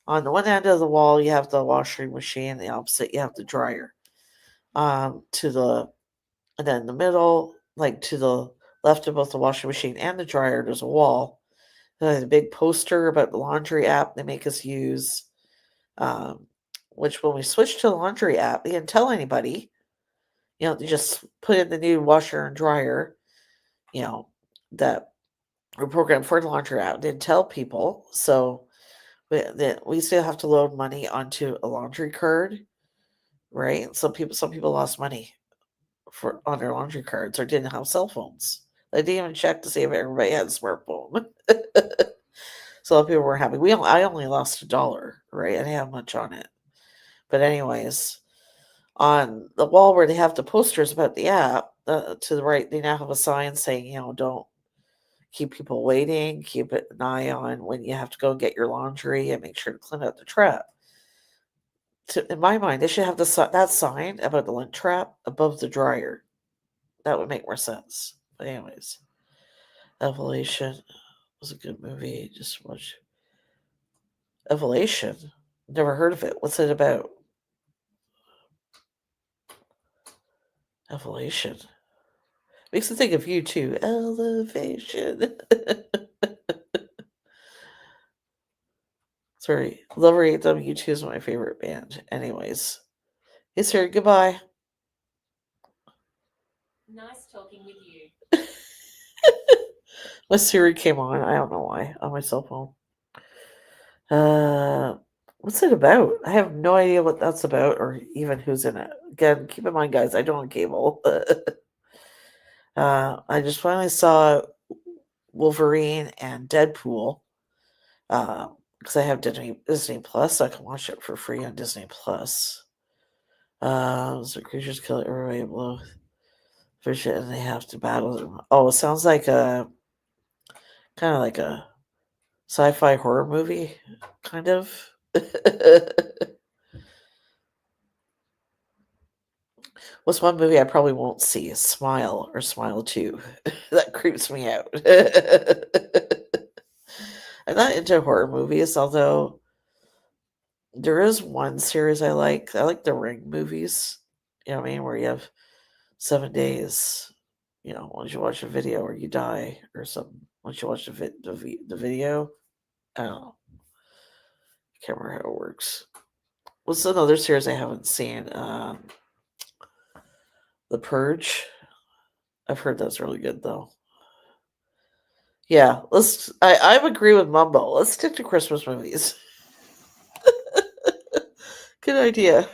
on the one end of the wall, you have the washing machine, the opposite, you have the dryer. And then in the middle, like to the left of both the washing machine and the dryer, there's a wall. There's a big poster about the laundry app they make us use, which when we switched to the laundry app, they didn't tell anybody. They just put in the new washer and dryer, that were programmed for the laundry app. Didn't tell people. So we still have to load money onto a laundry card, right? Some people lost money on their laundry cards or didn't have cell phones. They didn't even check to see if everybody had a smartphone. So a lot of people were happy. I only lost $1, right? I didn't have much on it. But anyways, on the wall where they have the posters about the app, to the right, they now have a sign saying, don't keep people waiting. Keep an eye on when you have to go and get your laundry and make sure to clean out the trap. In my mind, they should have that sign about the lint trap above the dryer. That would make more sense. But anyways, Evolution was a good movie. Just watch Evolution. Never heard of it. What's it about? Evolution. Makes me think of you too. Elevation. Sorry. Lover AW2 is my favorite band. Anyways. Hey, sir. Goodbye. Nice talking with you. My Siri came on. I don't know why. On my cell phone. What's it about? I have no idea what that's about or even who's in it. Again, keep in mind, guys, I don't have cable. I just finally saw Wolverine and Deadpool because I have Disney Plus, so I can watch it for free on Disney Plus. So creatures kill everybody below vision, and they have to battle them. Oh, it sounds like kind of like a sci-fi horror movie, kind of. What's one movie I probably won't see? Smile or Smile 2. That creeps me out. I'm not into horror movies, although there is one series I like. I like the Ring movies. You know what I mean? Where you have 7 days, once you watch a video or you die or something. Once you watch the video, I don't know. Can't remember how it works. What's another series I haven't seen? The Purge. I've heard that's really good though. Yeah, I agree with Mumbo. Let's stick to Christmas movies. Good idea.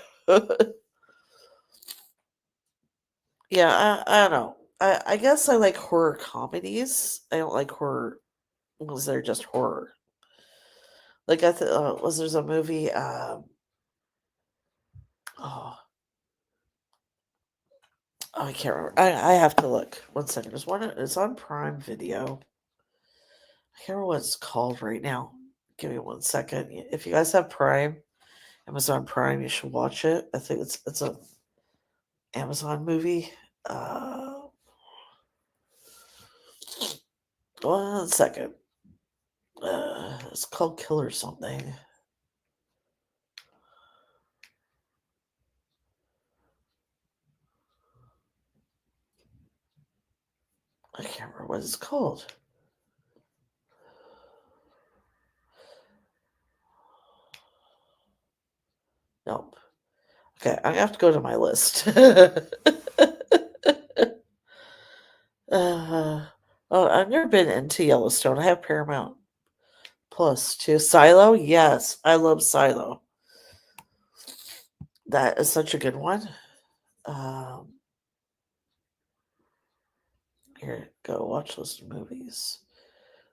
Yeah, I don't know. I guess I like horror comedies. I don't like horror because they're just horror. Like there's a movie. Oh, I can't remember. I have to look. One second. There's one. It's on Prime Video. I can't remember what it's called right now. Give me 1 second. If you guys have Prime, Amazon Prime, you should watch it. I think it's a Amazon movie. Uh, 1 second. It's called Killer something. I can't remember what it's called. Nope. Okay, I have to go to my list. Oh, I've never been into Yellowstone. I have Paramount Plus too. Silo, yes, I love Silo. That is such a good one. Um, Here, go watch list of movies.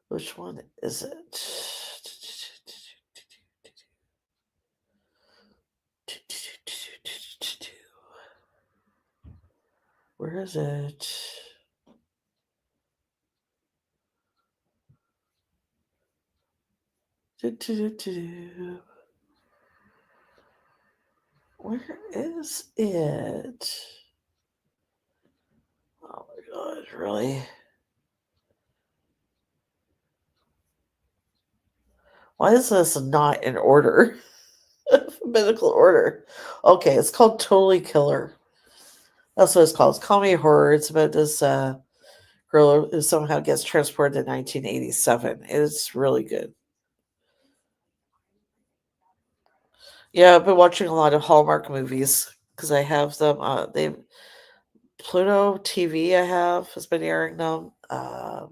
Which one is it? Where is it? Where is it? Oh my god, really? Why is this not in order? Alphabetical order. Okay, it's called Totally Killer. That's what it's called. It's comedy horror. It's about this girl who somehow gets transported to 1987. It's really good. Yeah, I've been watching a lot of Hallmark movies because I have them. They Pluto TV. I have has been airing them. Been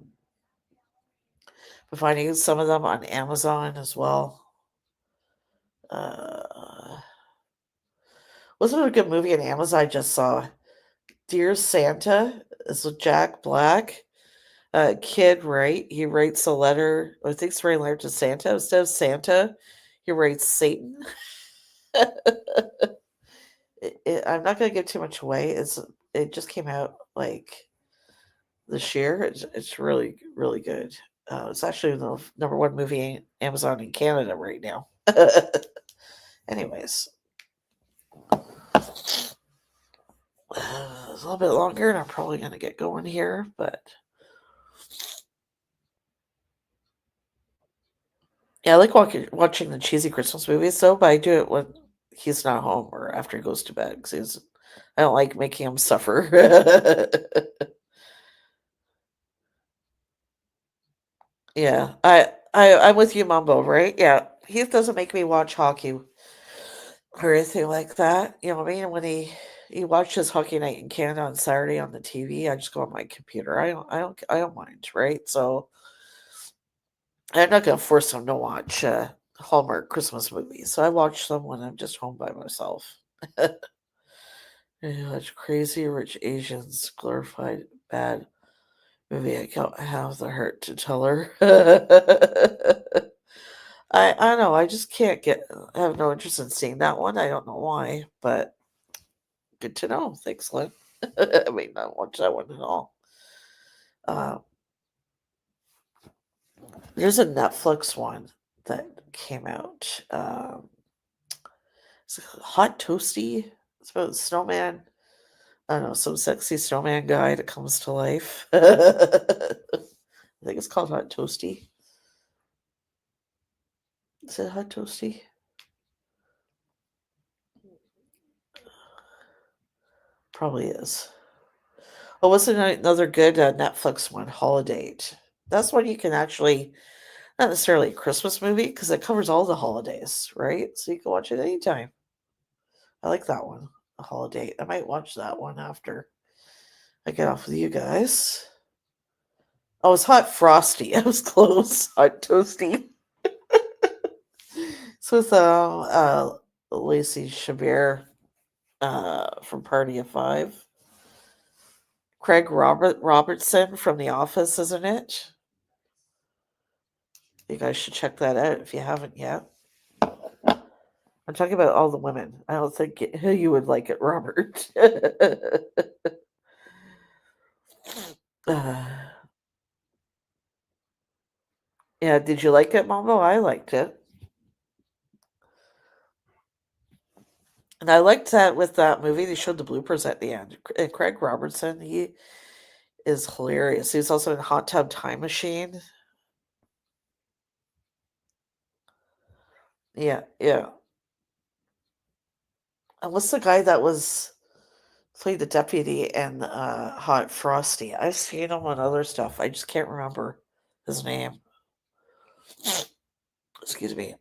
finding some of them on Amazon as well. Uh, wasn't it a good movie on Amazon I just saw? Dear Santa is with Jack Black. Kid, right? He writes a letter. I think it's writing a letter to Santa. Instead of Santa, he writes Satan. I'm not going to give too much away. It just came out like this year. It's really really good. It's actually the number one movie on Amazon in Canada right now. Anyways, it's a little bit longer, and I'm probably going to get going here. But yeah, I like watching the cheesy Christmas movies, though. But I do it when he's not home or after he goes to bed because I don't like making him suffer. Yeah, I'm with you, Mumbo. Right? Yeah, he doesn't make me watch hockey or anything like that. You know what I mean? When he watches Hockey Night in Canada on Saturday on the TV, I just go on my computer. I don't mind, right? So I'm not gonna force him to watch Hallmark Christmas movies. So I watch them when I'm just home by myself. Yeah, watch Crazy Rich Asians glorified bad movie. I don't have the heart to tell her. I don't know. I just can't get. I have no interest in seeing that one. I don't know why, but good to know. Thanks, Lynn. I mean, not watch that one at all. Uh, there's a Netflix one that came out. It's Hot Toasty. It's about a snowman. I don't know, some sexy snowman guy that comes to life. I think it's called Hot Toasty. Is it Hot Toasty? Probably is. Oh, what's another good Netflix one? Holiday. That's one you can actually Not necessarily a Christmas movie because it covers all the holidays, right? So you can watch it anytime. I like that one. A holiday. I might watch that one after I get off with you guys. Oh, it's hot frosty. I was close. Hot toasty. It's with Lacey Chabert from Party of Five. Craig Robertson from The Office, isn't it? You guys should check that out if you haven't yet. I'm talking about all the women. I don't think you would like it, Robert. Uh, yeah, did you like it, Mambo? I liked it. And I liked that with that movie, they showed the bloopers at the end. And Craig Robertson, he is hilarious. He was also in Hot Tub Time Machine. Yeah, yeah. And what's the guy that was played the deputy in Hot Frosty? I've seen him on other stuff. I just can't remember his name. Excuse me.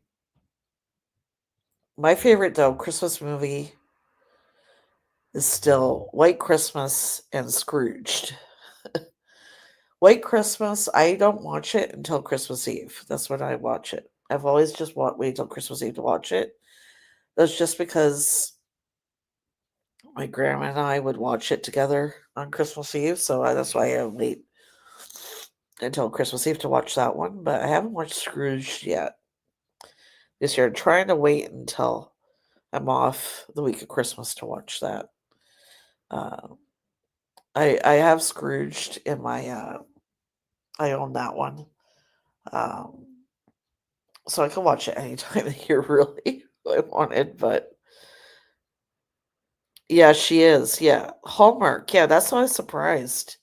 My favorite though Christmas movie is still White Christmas and Scrooged. White Christmas, I don't watch it until Christmas Eve. That's when I watch it. I've always just waited till Christmas Eve to watch it. That's just because my grandma and I would watch it together on Christmas Eve, so that's why I wait until Christmas Eve to watch that one. But I haven't watched Scrooge yet this year. I'm trying to wait until I'm off the week of Christmas to watch that. Uh, I have Scrooged in my I own that one. Um, so I can watch it any time of the year really if I wanted, but yeah, she is. Yeah. Hallmark. Yeah, that's why I was surprised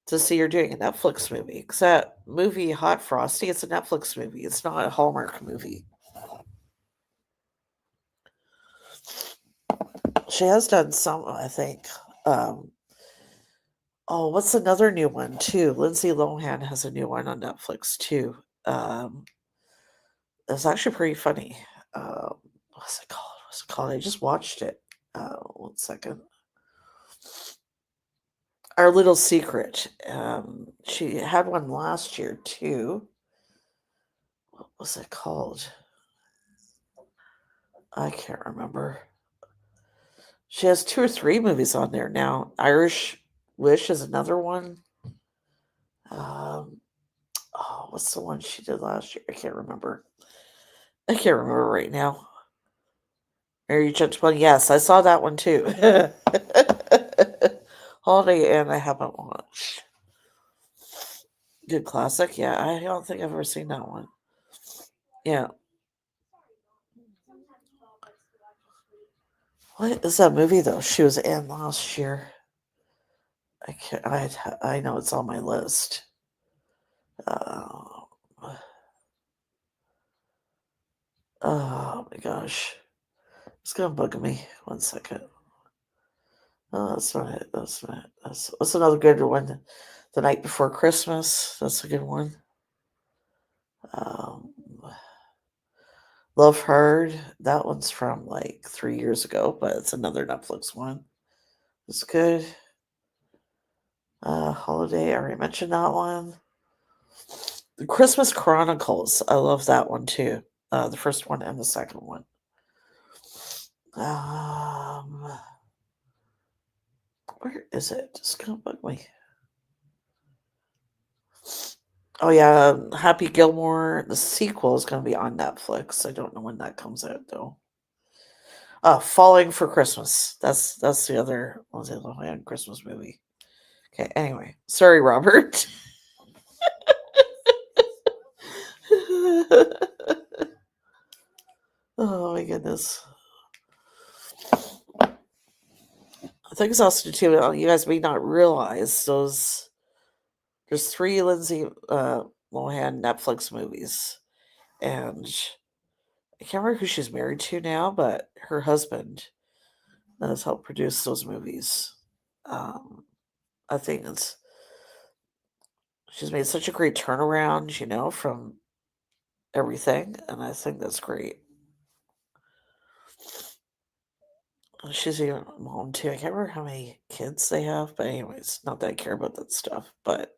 to see her doing a Netflix movie. Because that movie Hot Frosty, it's a Netflix movie. It's not a Hallmark movie. She has done some, I think. Um, oh, what's another new one too? Lindsay Lohan has a new one on Netflix too. Um, it's actually pretty funny. What's it called? What's it called? I just watched it. 1 second. Our Little Secret. She had one last year too. What was it called? I can't remember. She has 2 or 3 movies on there now. Irish Wish is another one. Um, oh, what's the one she did last year? I can't remember. I can't remember right now. Mary Gentleman. Yes, I saw that one too. Holiday Inn, I haven't watched. Good classic. Yeah, I don't think I've ever seen that one. Yeah. What is that movie though? She was in last year. I can't. I know it's on my list. Uh, oh my gosh, it's gonna bug me. 1 second. Oh, that's not it. That's not it. That's another good one. The Night Before Christmas. That's a good one. Um, Love Hard. That one's from like 3 years ago, but it's another Netflix one. It's good. Holiday. I already mentioned that one. The Christmas Chronicles. I love that one too. The first one and the second one. Um, where is it? It's gonna bug me. Oh yeah, Happy Gilmore. The sequel is gonna be on Netflix. I don't know when that comes out though. Falling for Christmas. That's the other Lindsay Lohan Christmas movie. Okay. Anyway, sorry, Robert. Oh my goodness. I think it's also too. You guys may not realize those. There's 3 Lindsay Lohan Netflix movies, and I can't remember who she's married to now, but her husband has helped produce those movies. Um, I think she's made such a great turnaround, from everything, and I think that's great. She's a mom too. I can't remember how many kids they have, but anyways, not that I care about that stuff, but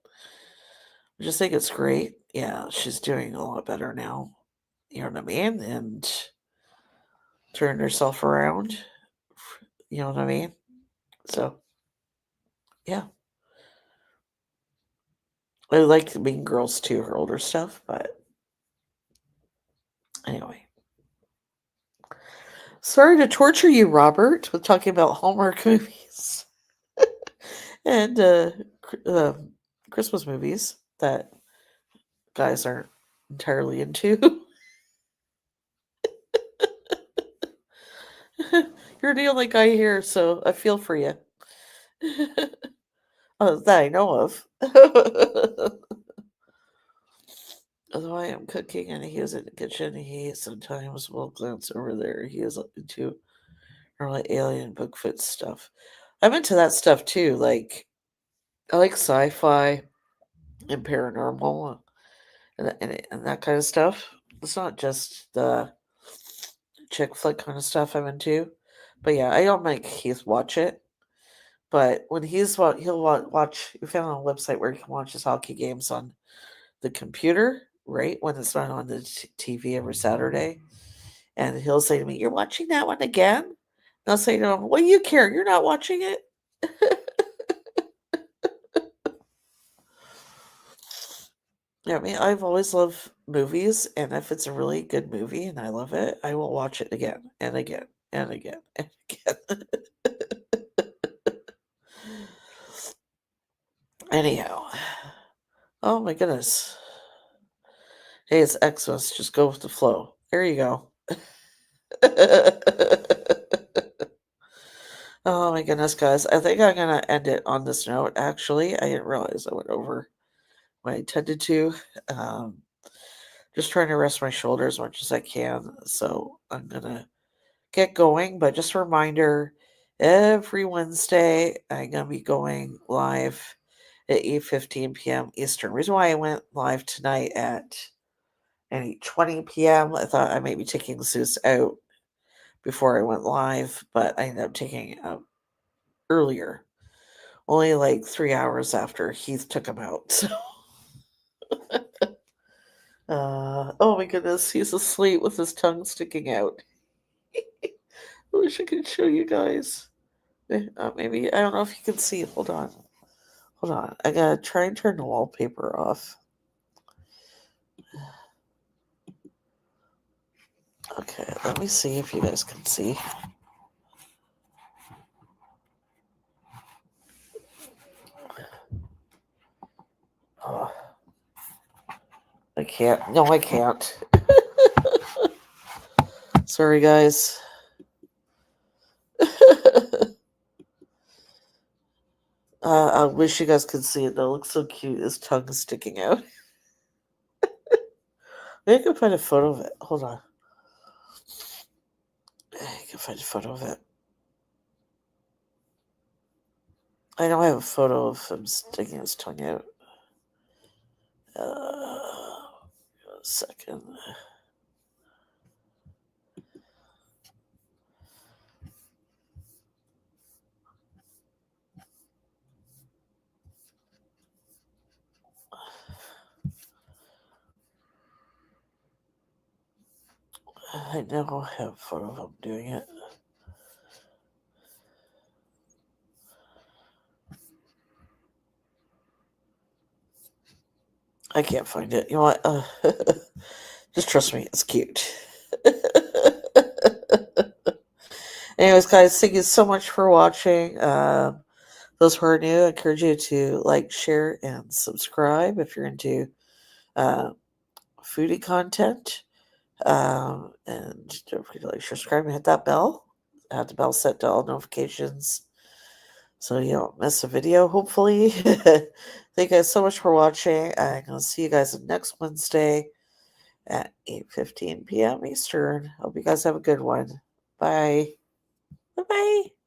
I just think it's great. Yeah, she's doing a lot better now. You know what I mean? And turned herself around. You know what I mean? So, yeah. I like Mean Girls too, her older stuff, but anyway. Sorry to torture you, Robert, with talking about Hallmark movies and Christmas movies that guys aren't entirely into. You're the only guy here, so I feel for you. That I know of. Although I am cooking and he is in the kitchen, he sometimes will glance over there. He is into early alien Bigfoot stuff. I'm into that stuff too. Like I like sci-fi and paranormal and that kind of stuff. It's not just the chick flick kind of stuff I'm into. But yeah, I don't make Heath watch it. But when he'll watch, we found on a website where he can watch his hockey games on the computer, right? When it's not on the TV every Saturday. And he'll say to me, "You're watching that one again?" And I'll say to him, "What do you care? You're not watching it." Yeah, I mean, I've always loved movies, and if it's a really good movie and I love it, I will watch it again and again and again and again. Anyhow, oh my goodness. Hey, it's Xmas. Just go with the flow. There you go. Oh my goodness, guys. I think I'm going to end it on this note. Actually, I didn't realize I went over what I intended to. Um, just trying to rest my shoulders as much as I can. So I'm going to get going. But just a reminder, every Wednesday, I'm going to be going live at 8:15 p.m. Eastern. Reason why I went live tonight at 8:20 p.m., I thought I might be taking Zeus out before I went live, but I ended up taking it out earlier. Only like 3 hours after Heath took him out. So, oh my goodness, he's asleep with his tongue sticking out. I wish I could show you guys. Maybe, I don't know if you can see. Hold on. Hold on. I gotta try and turn the wallpaper off. Okay, let me see if you guys can see. Oh, I can't. No, I can't. Sorry, guys. I wish you guys could see it though. It looks so cute. His tongue is sticking out. Maybe I can find a photo of it. Hold on. I can find a photo of it. I know I have a photo of him sticking his tongue out. A second. I know I have a photo of him doing it. I can't find it. You know what? Just trust me, it's cute. Anyways, guys, thank you so much for watching. Those who are new, I encourage you to like, share, and subscribe if you're into foodie content. And don't forget to like, subscribe, and hit that bell. Have the bell set to all notifications so you don't miss a video, hopefully. Thank you guys so much for watching. I'm going to see you guys next Wednesday at 8:15 p.m. Eastern. Hope you guys have a good one. Bye. Bye-bye.